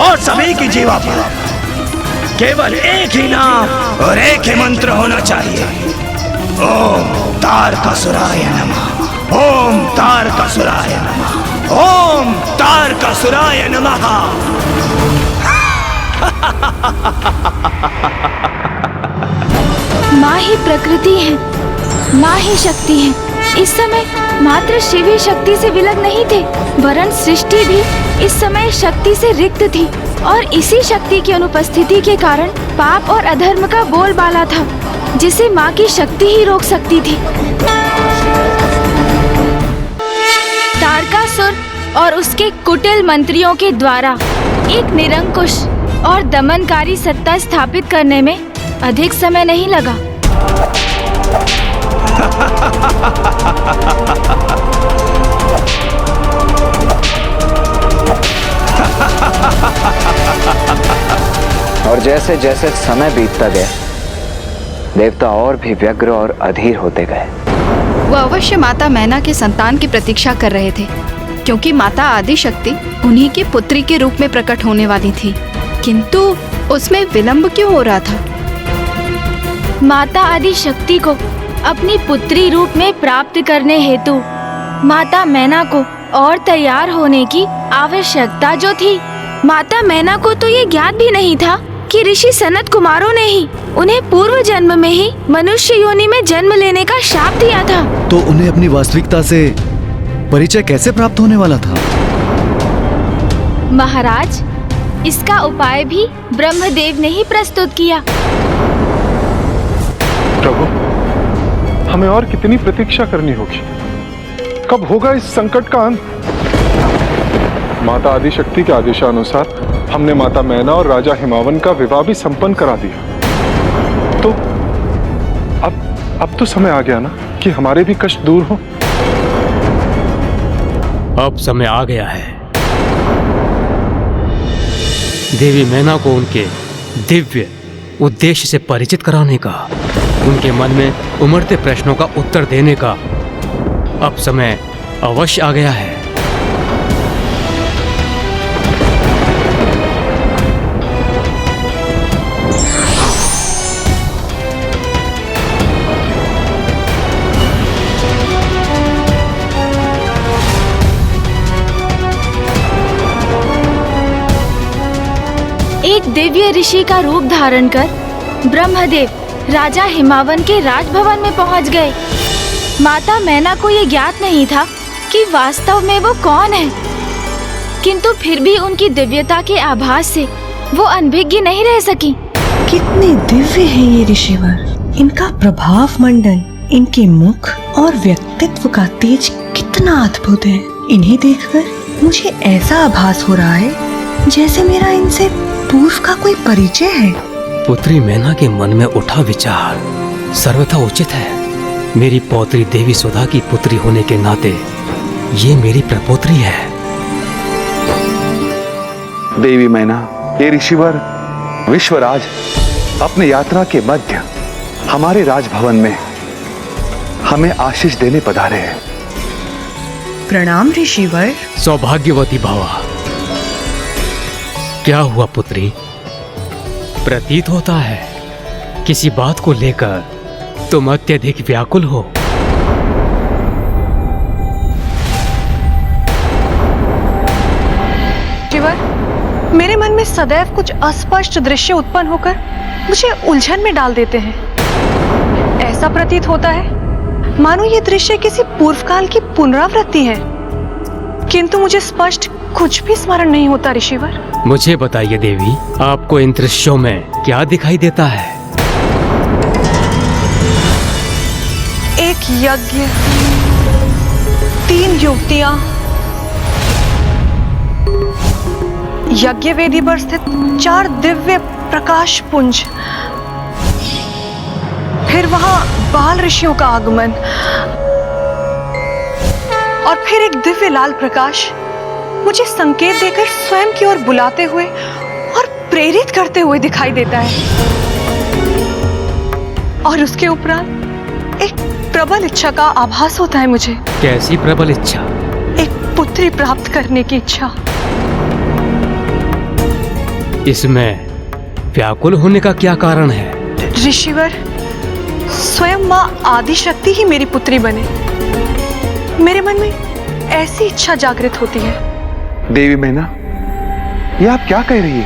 और सभी की जीवा पर केवल एक ही नाम और एक ही मंत्र होना चाहिए। ओम तारकासुराय नमः, ओम तारकासुराय नमः, ओम तारकासुराय नमः। माँ ही प्रकृति है, माँ ही शक्ति है। इस समय मात्र शिव ही शक्ति से विलग नहीं थे, वरन सृष्टि भी इस समय शक्ति से रिक्त थी। और इसी शक्ति की अनुपस्थिति के कारण पाप और अधर्म का बोलबाला था, जिसे माँ की शक्ति ही रोक सकती थी। तारकासुर और उसके कुटिल मंत्रियों के द्वारा एक निरंकुश और दमनकारी सत्ता स्थापित करने में अधिक समय नहीं लगा। और जैसे जैसे समय बीतता गया, देवता और भी व्यग्र और अधीर होते गए। वो अवश्य माता मैना के संतान की प्रतीक्षा कर रहे थे, क्योंकि माता आदिशक्ति उन्हीं की पुत्री के रूप में प्रकट होने वाली थी। किंतु उसमें विलंब क्यों हो रहा था? माता आदिशक्ति को अपनी पुत्री रूप में प्राप्त करने हेतु माता मैना को और तैयार होने की आवश्यकता जो थी। माता मैना को तो ये ज्ञात भी नहीं था कि ऋषि सनत कुमारों ने ही उन्हें पूर्व जन्म में ही मनुष्य योनि में जन्म लेने का शाप दिया था। तो उन्हें अपनी वास्तविकता से परिचय कैसे प्राप्त होने वाला था? महाराज, इसका उपाय भी ब्रह्मदेव ने ही प्रस्तुत किया। प्रभु, हमें और कितनी प्रतीक्षा करनी होगी? कब होगा इस संकट का अंत? माता आदिशक्ति के आदेशानुसार हमने माता मैना और राजा हिमावन का विवाह भी संपन्न करा दिया। तो अब तो समय आ गया ना कि हमारे भी कष्ट दूर हो। अब समय आ गया है देवी मैना को उनके दिव्य उद्देश्य से परिचित कराने का, उनके मन में उमड़ते प्रश्नों का उत्तर देने का अब समय अवश्य आ गया है। एक दिव्य ऋषि का रूप धारण कर ब्रह्मदेव राजा हिमावन के राजभवन में पहुंच गए। माता मैना को ये ज्ञात नहीं था कि वास्तव में वो कौन है, किंतु फिर भी उनकी दिव्यता के आभास से वो अनभिज्ञ नहीं रह सकी। कितने दिव्य हैं ये ऋषिवर, इनका प्रभाव मंडल, इनके मुख और व्यक्तित्व का तेज कितना अद्भुत है। इन्हें देखकर मुझे ऐसा आभास हो रहा है जैसे मेरा इनसे पूर्व का कोई परिचय है। पुत्री मैना के मन में उठा विचार सर्वथा उचित है। मेरी पौत्री देवी सुधा की पुत्री होने के नाते ये मेरी प्रपोत्री है। देवी मैना, ये ऋषिवर विश्वराज अपने यात्रा के मध्य हमारे राजभवन में हमें आशीष देने पधारे हैं। प्रणाम ऋषिवर। सौभाग्यवती भवा। क्या हुआ पुत्री? प्रतीत होता है किसी बात को लेकर तुम अत्यधिक व्याकुल हो। ऋषिवर, मेरे मन में सदैव कुछ अस्पष्ट दृश्य उत्पन्न होकर मुझे उलझन में डाल देते हैं। ऐसा प्रतीत होता है मानो ये दृश्य किसी पूर्वकाल की पुनरावृत्ति है, किंतु मुझे स्पष्ट कुछ भी स्मरण नहीं होता। ऋषिवर, मुझे बताइए देवी, आपको इन दृश्यों में क्या दिखाई देता है? एक यज्ञ, 3 युवतियां, यज्ञ वेदी पर स्थित 4 दिव्य प्रकाश पुंज, फिर वहां बाल ऋषियों का आगमन और फिर एक दिव्य लाल प्रकाश मुझे संकेत देकर स्वयं की ओर बुलाते हुए और प्रेरित करते हुए दिखाई देता है। और उसके उपरांत एक प्रबल इच्छा का आभास होता है मुझे। कैसी प्रबल इच्छा? एक पुत्री प्राप्त करने की इच्छा। इसमें व्याकुल होने का क्या कारण है? ऋषिवर, स्वयं माँ आदिशक्ति ही मेरी पुत्री बने, मेरे मन में ऐसी इच्छा जागृत होती है। देवी मैना, ये आप क्या कह रही है?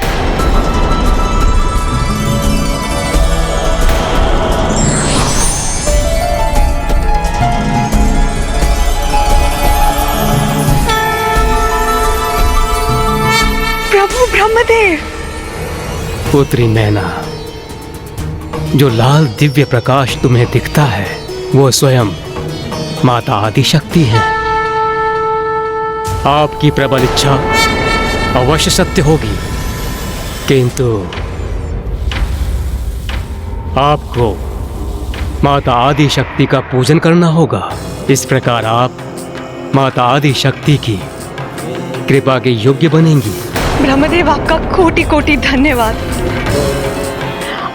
प्रभु ब्रह्मदेव। पुत्री मैना, जो लाल दिव्य प्रकाश तुम्हें दिखता है वो स्वयं माता आदिशक्ति है। आपकी प्रबल इच्छा अवश्य सत्य होगी, किंतु आपको माता आदिशक्ति का पूजन करना होगा। इस प्रकार आप माता आदिशक्ति की कृपा के योग्य बनेंगी। ब्रह्मदेव, आपका कोटि कोटि धन्यवाद।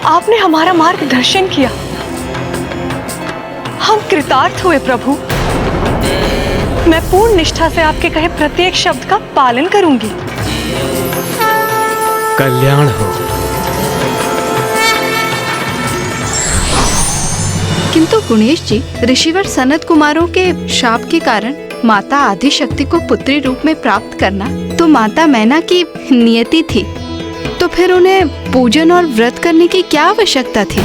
आपने हमारा मार्गदर्शन किया। हम कृतार्थ हुए प्रभु। मैं पूर्ण निष्ठा से आपके कहे प्रत्येक शब्द का पालन करूंगी। कल्याण हो। किंतु गुणेश जी, ऋषिवर सनत कुमारों के शाप के कारण माता आदिशक्ति को पुत्री रूप में प्राप्त करना तो माता मैना की नियति थी। तो फिर उन्हें पूजन और व्रत करने की क्या आवश्यकता थी?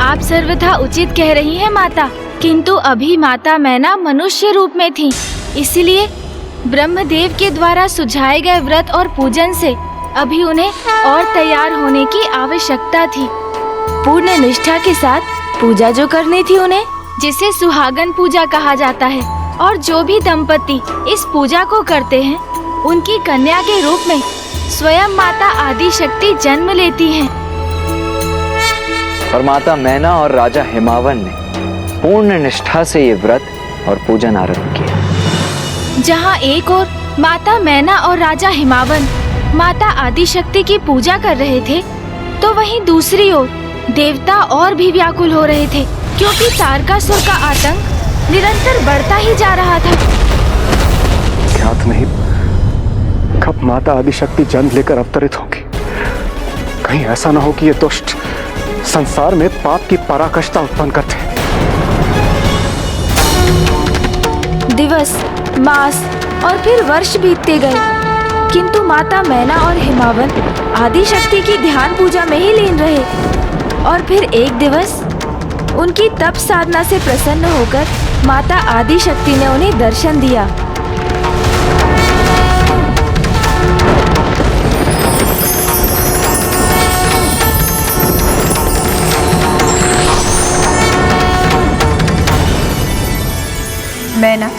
आप सर्वथा उचित कह रही हैं माता, किंतु अभी माता मैना मनुष्य रूप में थी, इसलिए ब्रह्मदेव के द्वारा सुझाए गए व्रत और पूजन से अभी उन्हें और तैयार होने की आवश्यकता थी। पूर्ण निष्ठा के साथ पूजा जो करनी थी उन्हें, जिसे सुहागन पूजा कहा जाता है, और जो भी दंपति इस पूजा को करते हैं उनकी कन्या के रूप में स्वयं माता आदिशक्ति जन्म लेती हैं। और माता मैना और राजा हिमावन ने पूर्ण निष्ठा से ये व्रत और पूजन आरंभ किया। जहाँ एक ओर माता मैना और राजा हिमावन माता आदिशक्ति की पूजा कर रहे थे, तो वहीं दूसरी ओर देवता और भी व्याकुल हो रहे थे, क्योंकि तारकासुर का आतंक निरंतर बढ़ता ही जा रहा था। ज्ञात नहीं कब माता आदिशक्ति जन्म लेकर अवतरित होगी। कहीं ऐसा ना हो कि ये दुष्ट संसार में पाप की पराकाष्ठा उत्पन्न करते। दिवस, मास और फिर वर्ष बीतते गए, किंतु माता मैना और हिमावन आदिशक्ति की ध्यान पूजा में ही लीन रहे। और फिर एक दिवस उनकी तप साधना से प्रसन्न होकर माता आदिशक्ति ने उन्हें दर्शन दिया। मैना,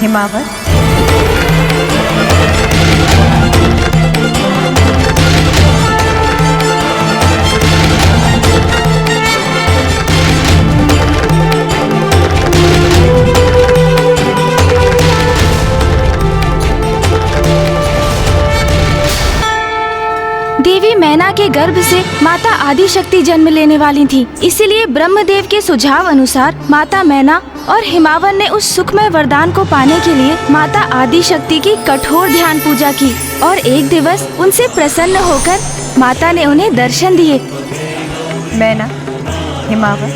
हिमावन, देवी मैना के गर्भ से माता आदिशक्ति जन्म लेने वाली थी, इसलिए ब्रह्मदेव के सुझाव अनुसार माता मैना और हिमावन ने उस सुखमय वरदान को पाने के लिए माता आदिशक्ति की कठोर ध्यान पूजा की। और एक दिवस उनसे प्रसन्न होकर माता ने उन्हें दर्शन दिए। मैना, हिमावन,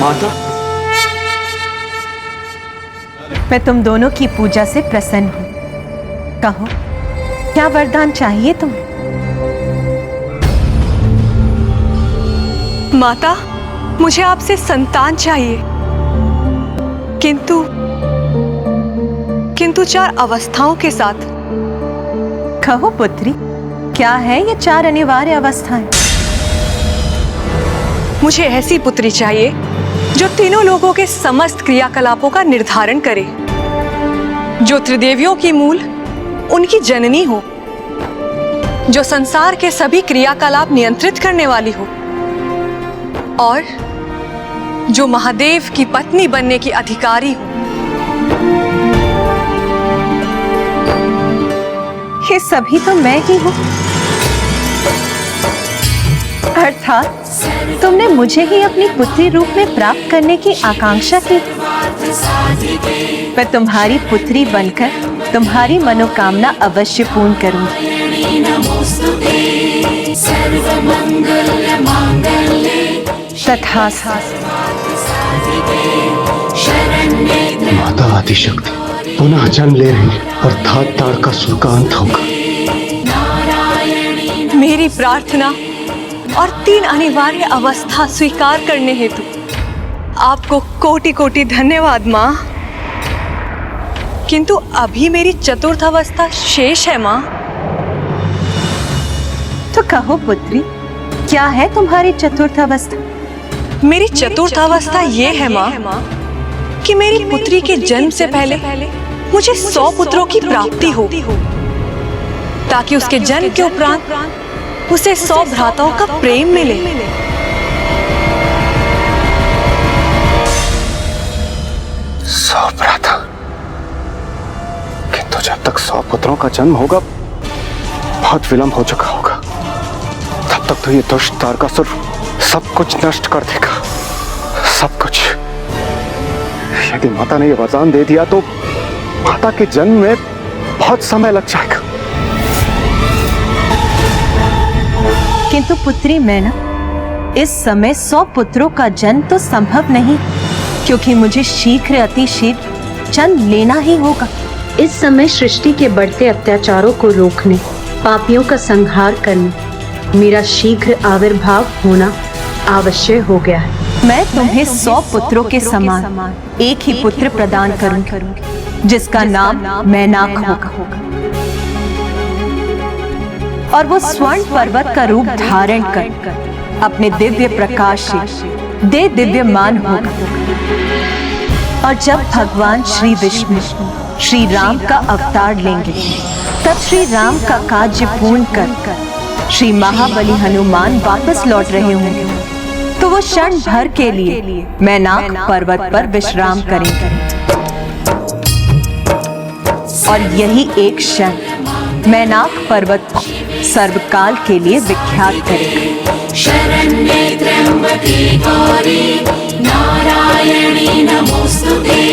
माता, मैं तुम दोनों की पूजा से प्रसन्न हूँ। कहो, क्या वरदान चाहिए तुम्हें? माता, मुझे आपसे संतान चाहिए, किंतु 4 अवस्थाओं के साथ। कहो पुत्री, क्या है ये 4 अनिवार्य अवस्थाएं? मुझे ऐसी पुत्री चाहिए जो तीनों लोगों के समस्त क्रियाकलापों का निर्धारण करे, जो त्रिदेवियों की मूल उनकी जननी हो, जो संसार के सभी क्रियाकलाप नियंत्रित करने वाली हो, और जो महादेव की पत्नी बनने की अधिकारी हो। ये सभी तो मैं ही हूँ। अर्थात तुमने मुझे ही अपनी पुत्री रूप में प्राप्त करने की आकांक्षा की। मैं तुम्हारी पुत्री बनकर तुम्हारी मनोकामना अवश्य पूर्ण करूंगी। तथास्तु। माता आदिशक्ति पुनः जन्म ले रही है, अर्थात तारकासुर का अंत होगा। मेरी प्रार्थना और 3 अनिवार्य अवस्था स्वीकार करने हेतु आपको कोटि कोटि धन्यवाद माँ। किंतु अभी मेरी चतुर्थ अवस्था शेष है माँ। तो कहो पुत्री, क्या है तुम्हारी चतुर्थ अवस्था? मेरी चतुर्थ अवस्था ये है माँ कि मेरी पुत्री के जन्म से पहले मुझे 100 पुत्रों की प्राप्ति हो, ताकि उसके जन्म के उपरांत उसे 100 भ्राताओं का प्रेम मिले। 100 भ्राता, किंतु जब तक 100 पुत्रों का जन्म होगा बहुत विलंब हो चुका होगा। तब तक तो ये दुष्ट तारकासुर सब कुछ नष्ट कर देगा, सब कुछ। यदि माता ने ये वरदान दे दिया तो माता के जन्म में बहुत समय लग जाएगा। किंतु पुत्री मैना, इस समय 100 पुत्रों का जन्म तो संभव नहीं, क्योंकि मुझे शीघ्र अति शीघ्र जन्म लेना ही होगा। इस समय सृष्टि के बढ़ते अत्याचारों को रोकने, पापियों का संहार करने मेरा शीघ्र आविर्भाव होना आवश्यक हो गया है। मैं तुम्हें 100 पुत्रों के समान एक ही पुत्र प्रदान करूंगी, जिसका नाम मैनाक होगा, और वो स्वर्ण पर्वत का रूप धारण कर अपने दिव्य प्रकाश से दे दिव्यमान होगा। और जब भगवान श्री विष्णु श्री राम का अवतार लेंगे, तब श्री राम का कार्य पूर्ण कर श्री महाबली हनुमान वापस लौट रहे होंगे, तो वो क्षण भर के लिए मैनाक पर्वत पर विश्राम करेंगे। और यही एक क्षण मैनाक पर्वत को सर्वकाल के लिए विख्यात करेगा। शरण्ये त्र्यंबके गौरी नारायणी नमोस्तुते।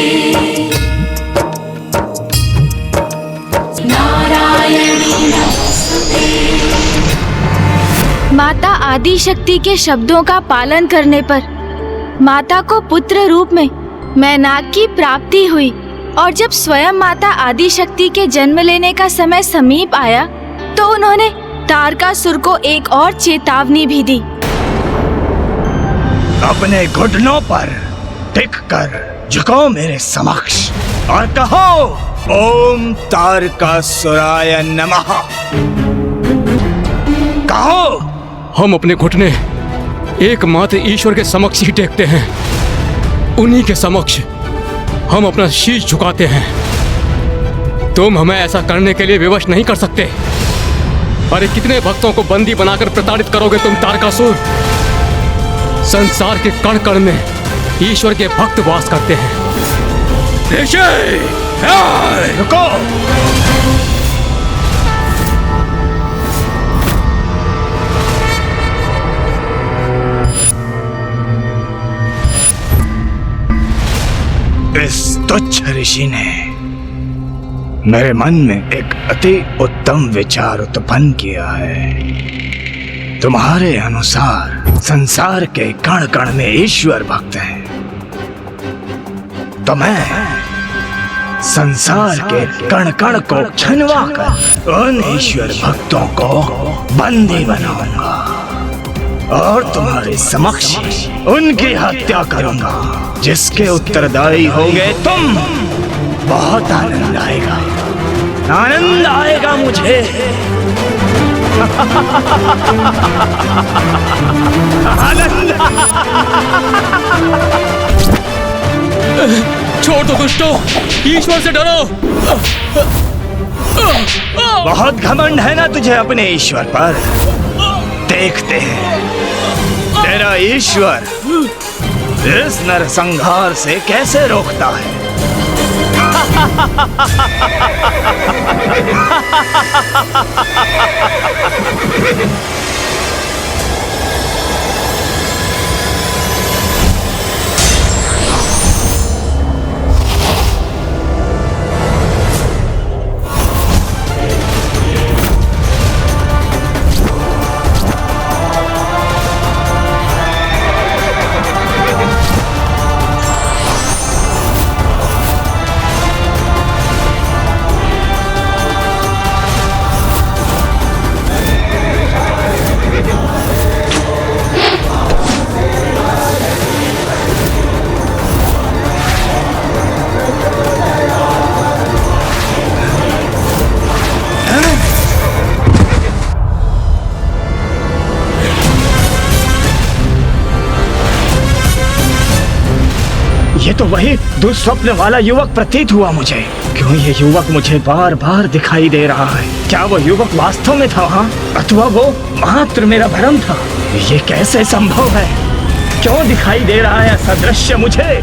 नारायणी नमोस्तुते। माता आदि शक्ति के शब्दों का पालन करने पर माता को पुत्र रूप में मैनाक की प्राप्ति हुई, और जब स्वयं माता आदि शक्ति के जन्म लेने का समय समीप आया तो उन्होंने तारकासुर को एक और चेतावनी भी दी। अपने घुटनों पर टिककर झुको मेरे समक्ष और कहो, ओम तारकासुराय नमः। कहो। हम अपने घुटने एकमात्र ईश्वर के समक्ष ही टेकते हैं, उन्हीं के समक्ष हम अपना शीश झुकाते हैं। तुम हमें ऐसा करने के लिए विवश नहीं कर सकते। अरे कितने भक्तों को बंदी बनाकर प्रताड़ित करोगे तुम तारकासुर? संसार के कण कण में ईश्वर के भक्त वास करते हैं। रुको। इस तुच्छ ऋषि ने मेरे मन में एक अति उत्तम विचार उत्पन्न किया है। तुम्हारे अनुसार संसार के कण कण में ईश्वर भक्त हैं, तो मैं संसार के कण कण को छिनवा कर उन ईश्वर भक्तों को बंदी बनाऊंगा और तुम्हारे समक्ष उनकी हत्या करूंगा, जिसके उत्तरदायी होगे तुम। बहुत आनंद आएगा, आनंद आएगा मुझे। आनंद। छोड़ दो दुष्टों, ईश्वर से डरो। बहुत घमंड है ना तुझे अपने ईश्वर पर। देखते हैं तेरा ईश्वर इस नरसंहार से कैसे रोकता है। ये तो वही दुस्वप्न वाला युवक प्रतीत हुआ मुझे। क्यों ये युवक मुझे बार बार दिखाई दे रहा है? क्या वो युवक वास्तव में था वहाँ, अथवा वो मात्र मेरा भ्रम था? ये कैसे संभव है? क्यों दिखाई दे रहा है ऐसा दृश्य मुझे?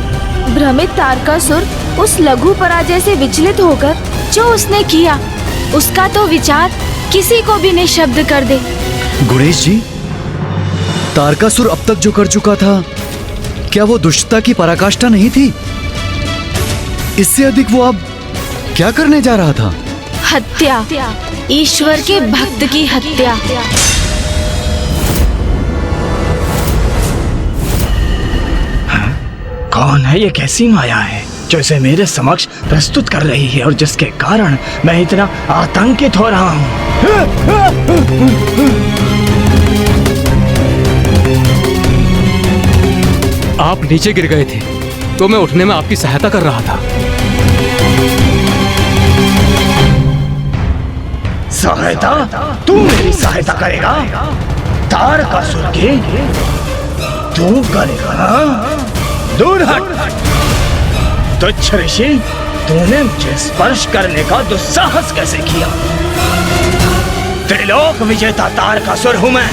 भ्रमित तारकासुर उस लघु पराजय से विचलित होकर जो उसने किया, उसका तो विचार किसी को भी निशब्द कर दे। गुणेश जी, तारकासुर अब तक जो कर चुका था, क्या वो दुष्टता की पराकाष्ठा नहीं थी? इससे अधिक वो अब क्या करने जा रहा था? हत्या, ईश्वर के भक्त की हत्या। कौन है ये? कैसी माया है जो इसे मेरे समक्ष प्रस्तुत कर रही है और जिसके कारण मैं इतना आतंकित हो रहा हूँ? आप नीचे गिर गए थे तो मैं उठने में आपकी सहायता कर रहा था। सहायता? तू मेरी सहायता करेगा? तारकासुर की तू करेगा? दूर हट तुच्छ ऋषि, तूने मुझे स्पर्श करने का दुस्साहस कैसे किया? त्रिलोक विजेता तारकासुर हूं मैं।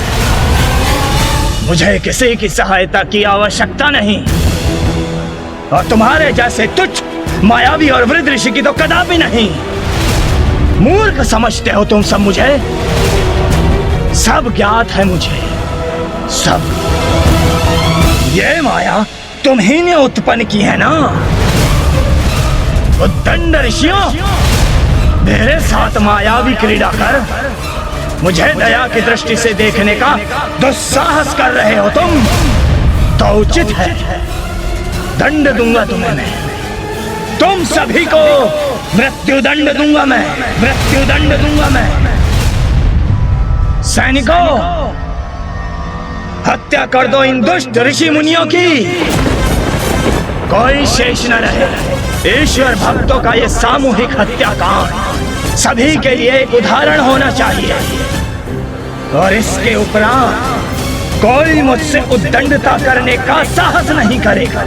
मुझे किसी की सहायता की आवश्यकता नहीं, और तुम्हारे जैसे तुच्छ मायावी और वृद्ध ऋषि की तो कदापि नहीं। मूर्ख समझते हो तुम सब मुझे। सब ज्ञात है मुझे, सब। ये माया तुम्ही ने उत्पन्न की है ना? उद्दंड ऋषियों, मेरे साथ मायावी क्रीड़ा कर मुझे दया की दृष्टि से देखने का दुस्साहस कर रहे हो तुम, तो उचित है दंड दूंगा तुम्हें मैं। तुम सभी को मृत्यु दंड दूंगा मैं, मृत्यु दंड दूंगा मैं। सैनिकों, हत्या कर दो इन दुष्ट ऋषि मुनियों की, कोई शेष न रहे। ईश्वर भक्तों का ये सामूहिक हत्याकांड सभी के लिए एक उदाहरण होना चाहिए, और इसके उपरांत कोई मुझसे उद्दंडता करने का साहस नहीं करेगा।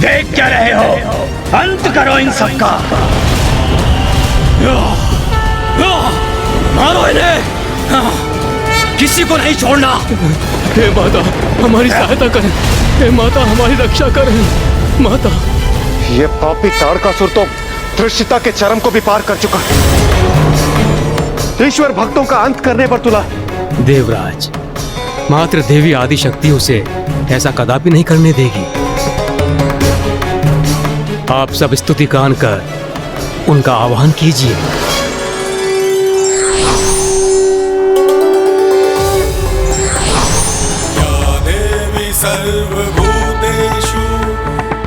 देख क्या रहे हो? अंत करो इन सबका। मारो इन्हें, किसी को नहीं छोड़ना। हे माता, हमारी सहायता करें। हे माता, हमारी रक्षा करें। माता, ये पापी तारकासुर तो धृष्टता के चरम को भी पार कर चुका है। ईश्वर भक्तों का अंत करने पर तुला। देवराज, मात्र देवी आदि शक्ति उसे ऐसा कदापि नहीं करने देगी। आप सब स्तुति गान कर उनका आह्वान कीजिए। या देवी सर्वभूतेषु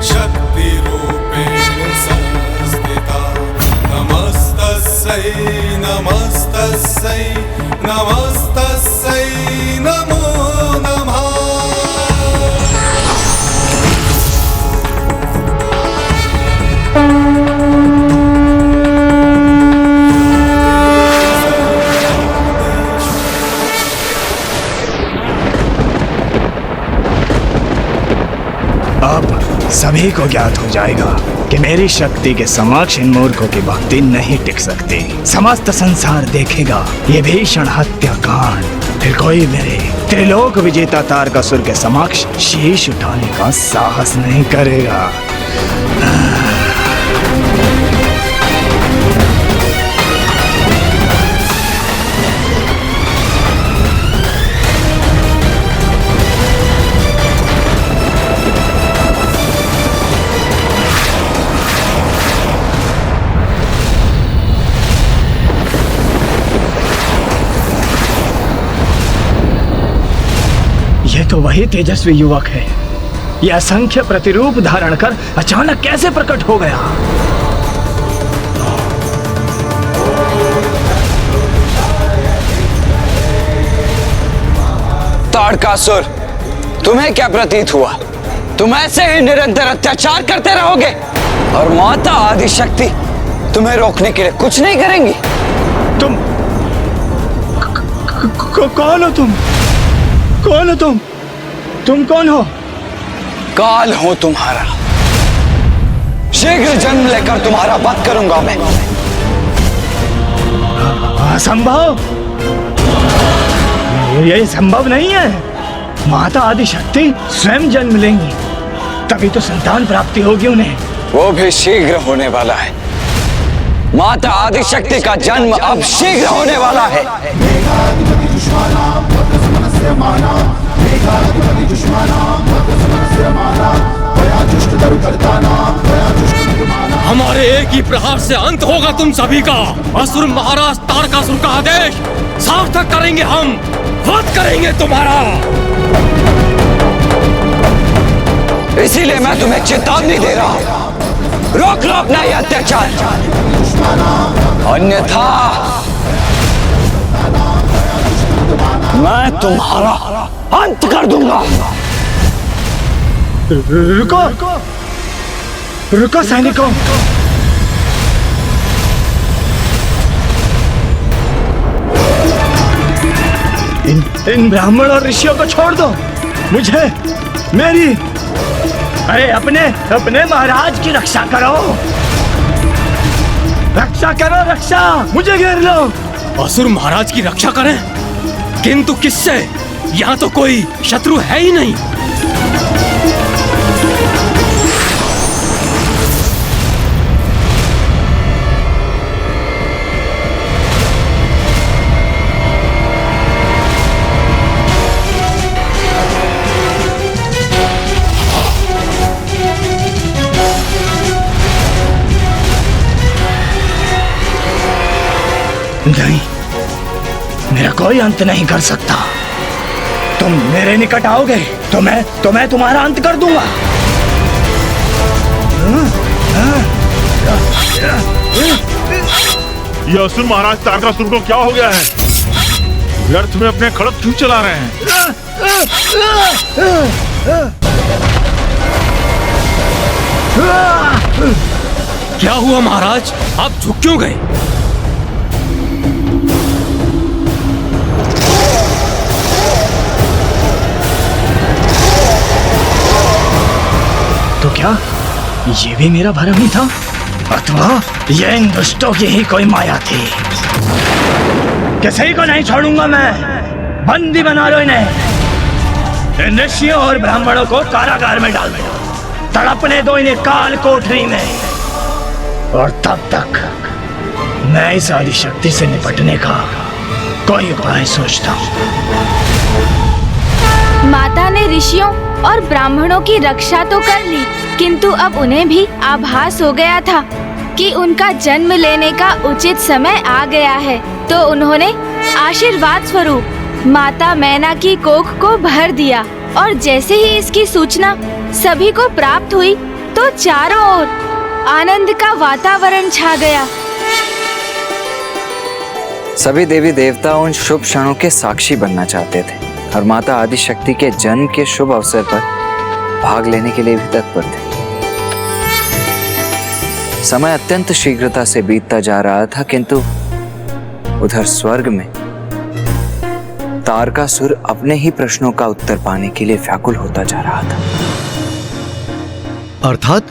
शक्तिरूपेण संस्थिता, नमस्तस्यै नमस्तस्यै नमस्तस्यै नमो नमः। अब सभी को ज्ञात हो जाएगा कि मेरी शक्ति के समक्ष इन मूर्खों की भक्ति नहीं टिक सकती। समस्त संसार देखेगा ये भीषण हत्याकांड, फिर कोई मेरे त्रिलोक विजेता तारकासुर के समक्ष शीश उठाने का साहस नहीं करेगा। ये तो वही तेजस्वी युवक है। यह असंख्य प्रतिरूप धारण कर अचानक कैसे प्रकट हो गया? तारकासुर, तुम्हें क्या प्रतीत हुआ? तुम ऐसे ही निरंतर अत्याचार करते रहोगे और माता आदि शक्ति तुम्हें रोकने के लिए कुछ नहीं करेंगी? तुम कौन हो? कौन हो तुम? तुम कौन हो? काल हूं तुम्हारा। शीघ्र जन्म लेकर तुम्हारा वध करूंगा मैं। असंभव, ये संभव नहीं है। माता आदि शक्ति स्वयं जन्म लेंगी, तभी तो संतान प्राप्ति होगी उन्हें। वो भी शीघ्र होने वाला है। माता आदिशक्ति का जन्म अब शीघ्र होने वाला है। हमारे एक ही प्रहार से अंत होगा तुम सभी का। असुर महाराज तारकासुर का आदेश सार्थक करेंगे हम, वध करेंगे तुम्हारा। इसीलिए मैं तुम्हें चेतावनी दे रहा हूं, रोक लो अपना यह अत्याचार, अन्यथा मैं तुम्हारा अंत कर दूंगा। रुको रुको सैनिकों, इन ब्राह्मण और ऋषियों को छोड़ दो, मुझे मेरी अरे अपने महाराज की रक्षा करो, रक्षा करो, रक्षा, मुझे घेर लो। असुर महाराज की रक्षा करें, किंतु किससे? यहाँ तो कोई शत्रु है ही नहीं। नहीं, मेरा कोई अंत नहीं कर सकता। तुम मेरे निकट आओगे तो मैं तुम्हारा अंत कर दूंगा। ये असुर महाराज तारकासुर को क्या हो गया है? व्यर्थ में अपने खड़ग क्यों चला रहे हैं? क्या हुआ महाराज, आप झुक क्यों गए? तो क्या ये भी मेरा भ्रम ही था, अथवा ये इन दुष्टों की ही कोई माया थी? किसी को नहीं छोड़ूंगा मैं, बंदी बना लो इन्हें। इन ऋषियों और ब्राह्मणों को कारागार में डाल दो, तड़पने दो इन्हें काल कोठरी में, और तब तक मैं इस आदिशक्ति से निपटने का कोई उपाय सोचता हूँ। माता ने ऋषियों और ब्राह्मणों की रक्षा तो कर ली, किंतु अब उन्हें भी आभास हो गया था कि उनका जन्म लेने का उचित समय आ गया है। तो उन्होंने आशीर्वाद स्वरूप माता मैना की कोख को भर दिया, और जैसे ही इसकी सूचना सभी को प्राप्त हुई तो चारों ओर आनंद का वातावरण छा गया। सभी देवी देवता उन शुभ क्षणों के साक्षी बनना चाहते थे और माता आदिशक्ति के जन्म के शुभ अवसर पर भाग लेने के लिए भी तत्पर थे। समय अत्यंत शीघ्रता से बीतता जा रहा था, किंतु उधर स्वर्ग में तारकासुर अपने ही प्रश्नों का उत्तर पाने के लिए व्याकुल होता जा रहा था। अर्थात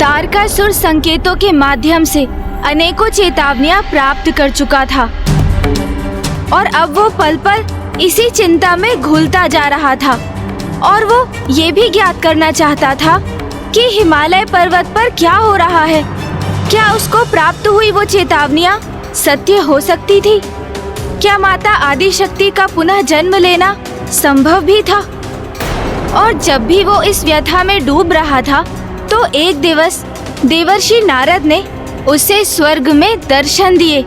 तारकासुर संकेतों के माध्यम से अनेकों चेतावनियां प्राप्त कर चुका था, और अब वो पल पल इसी चिंता में घुलता जा रहा था। और वो ये भी ज्ञात करना चाहता था कि हिमालय पर्वत पर क्या हो रहा है। क्या उसको प्राप्त हुई वो चेतावनियां सत्य हो सकती थी? क्या माता आदिशक्ति का पुनः जन्म लेना संभव भी था? और जब भी वो इस व्यथा में डूब रहा था तो एक दिवस देवर्षि नारद ने उसे स्वर्ग में दर्शन दिए।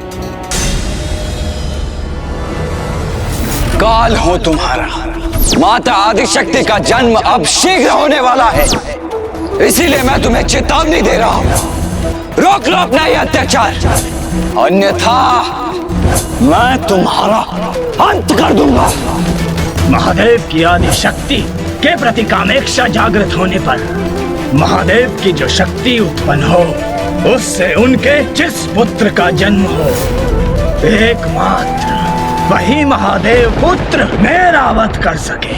काल हो तुम्हारा, माता आदिशक्ति का जन्म अब शीघ्र होने वाला है, इसीलिए मैं तुम्हें चेतावनी दे रहा हूं, रोक लो अपना यह अत्याचार, अन्यथा मैं तुम्हारा अंत कर दूंगा। महादेव की आदिशक्ति के प्रति कामेक्षा जागृत होने पर महादेव की जो शक्ति उत्पन्न हो, उससे उनके जिस पुत्र का जन्म हो, एकमात्र वही महादेव पुत्र मेरा वध कर सके।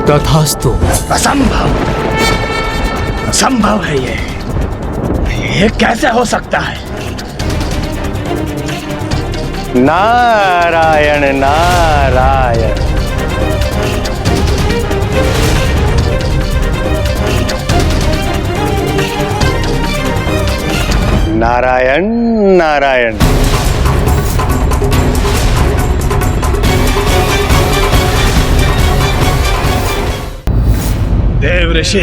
तथास्तु। असंभव, असंभव है ये कैसे हो सकता है? नारायण नारायण। नारायण नारायण। देव ऋषि,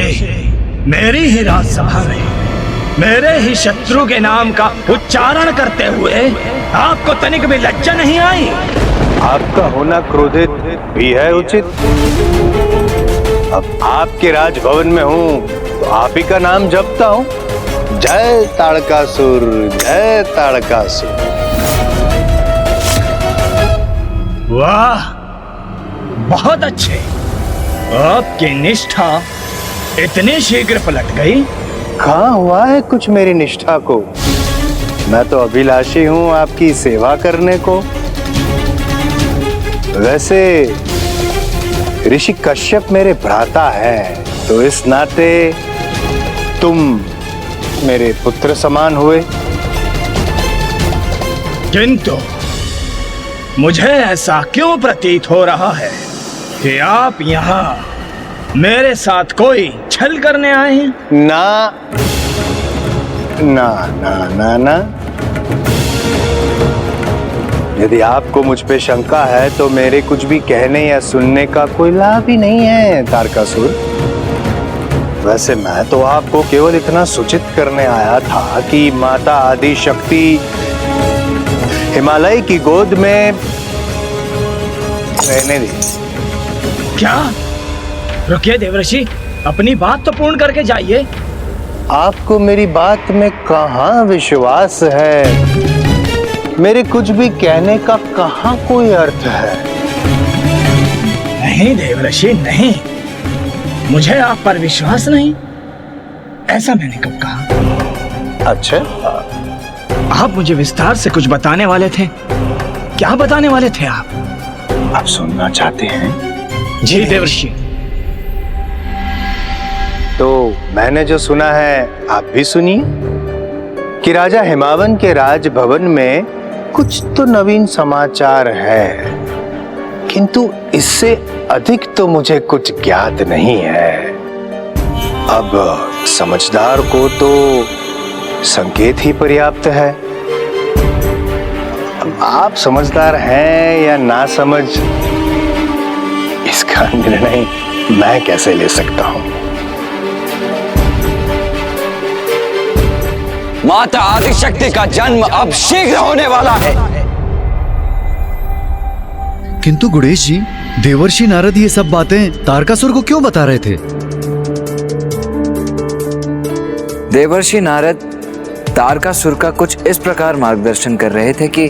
मेरी ही राजसभा में मेरे ही शत्रु के नाम का उच्चारण करते हुए आपको तनिक भी लज्जा नहीं आई? आपका होना क्रोधित भी है उचित। अब आपके राजभवन में हूँ तो आप ही का नाम जपता हूँ। जय ताड़कासुर, जय ताड़कासुर। वाह, बहुत अच्छे। आपकी निष्ठा इतनी शीघ्र पलट गई। कहाँ हुआ है कुछ मेरी निष्ठा को? मैं तो अभिलाषी हूँ आपकी सेवा करने को। वैसे ऋषि कश्यप मेरे भ्राता है, तो इस नाते तुम मेरे पुत्र समान हुए। किंतु मुझे ऐसा क्यों प्रतीत हो रहा है कि आप यहाँ मेरे साथ कोई छल करने आए हैं? ना ना ना ना ना। यदि आपको मुझ पे शंका है तो मेरे कुछ भी कहने या सुनने का कोई लाभ ही नहीं है तारकासुर। वैसे मैं तो आपको केवल इतना सूचित करने आया था कि माता आदि शक्ति हिमालय की गोद में रहने दी। क्या? रुकिए देवर्षि, अपनी बात तो पूर्ण करके जाइए। आपको मेरी बात में कहाँ विश्वास है? मेरे कुछ भी कहने का कहाँ कोई अर्थ है? नहीं देवर्षि, नहीं, मुझे आप पर विश्वास नहीं। ऐसा मैंने कब कहा? अच्छा, आप मुझे विस्तार से कुछ बताने वाले थे। क्या बताने वाले थे आप? आप सुनना चाहते हैं? जी देवर्षि। तो मैंने जो सुना है आप भी सुनिए कि राजा हिमावन के राजभवन में कुछ तो नवीन समाचार है, किंतु इससे अधिक तो मुझे कुछ ज्ञात नहीं है। अब समझदार को तो संकेत ही पर्याप्त है। अब आप समझदार हैं या ना समझ, इसका निर्णय मैं कैसे ले सकता हूं? माता आदिशक्ति का जन्म अब शीघ्र होने वाला है। किंतु गुणेश जी, देवर्षि नारद ये सब बातें तारकासुर को क्यों बता रहे थे? देवर्षि नारद तारकासुर का कुछ इस प्रकार मार्गदर्शन कर रहे थे कि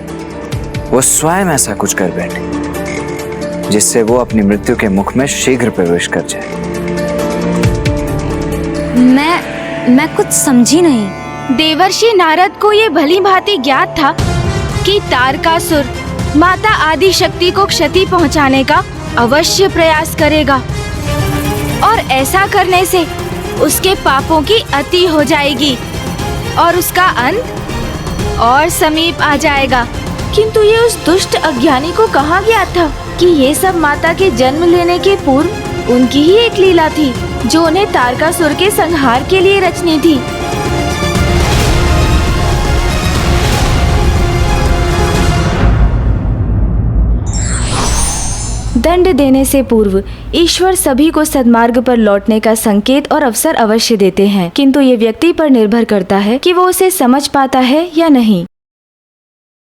वो स्वयं ऐसा कुछ कर बैठे जिससे वो अपनी मृत्यु के मुख में शीघ्र प्रवेश कर जाए। मैं कुछ समझी नहीं। देवर्षि नारद को ये भली भांति ज्ञात था कि तारकासुर माता आदि शक्ति को क्षति पहुंचाने का अवश्य प्रयास करेगा और ऐसा करने से उसके पापों की अति हो जाएगी और उसका अंत और समीप आ जाएगा। किंतु ये उस दुष्ट अज्ञानी को कहाँ ज्ञात था कि ये सब माता के जन्म लेने के पूर्व उनकी ही एक लीला थी जो उन्हें तारकासुर के संहार के लिए रचनी थी। दंड देने से पूर्व ईश्वर सभी को सद्मार्ग पर लौटने का संकेत और अवसर अवश्य देते हैं, किंतु ये व्यक्ति पर निर्भर करता है कि वो उसे समझ पाता है या नहीं।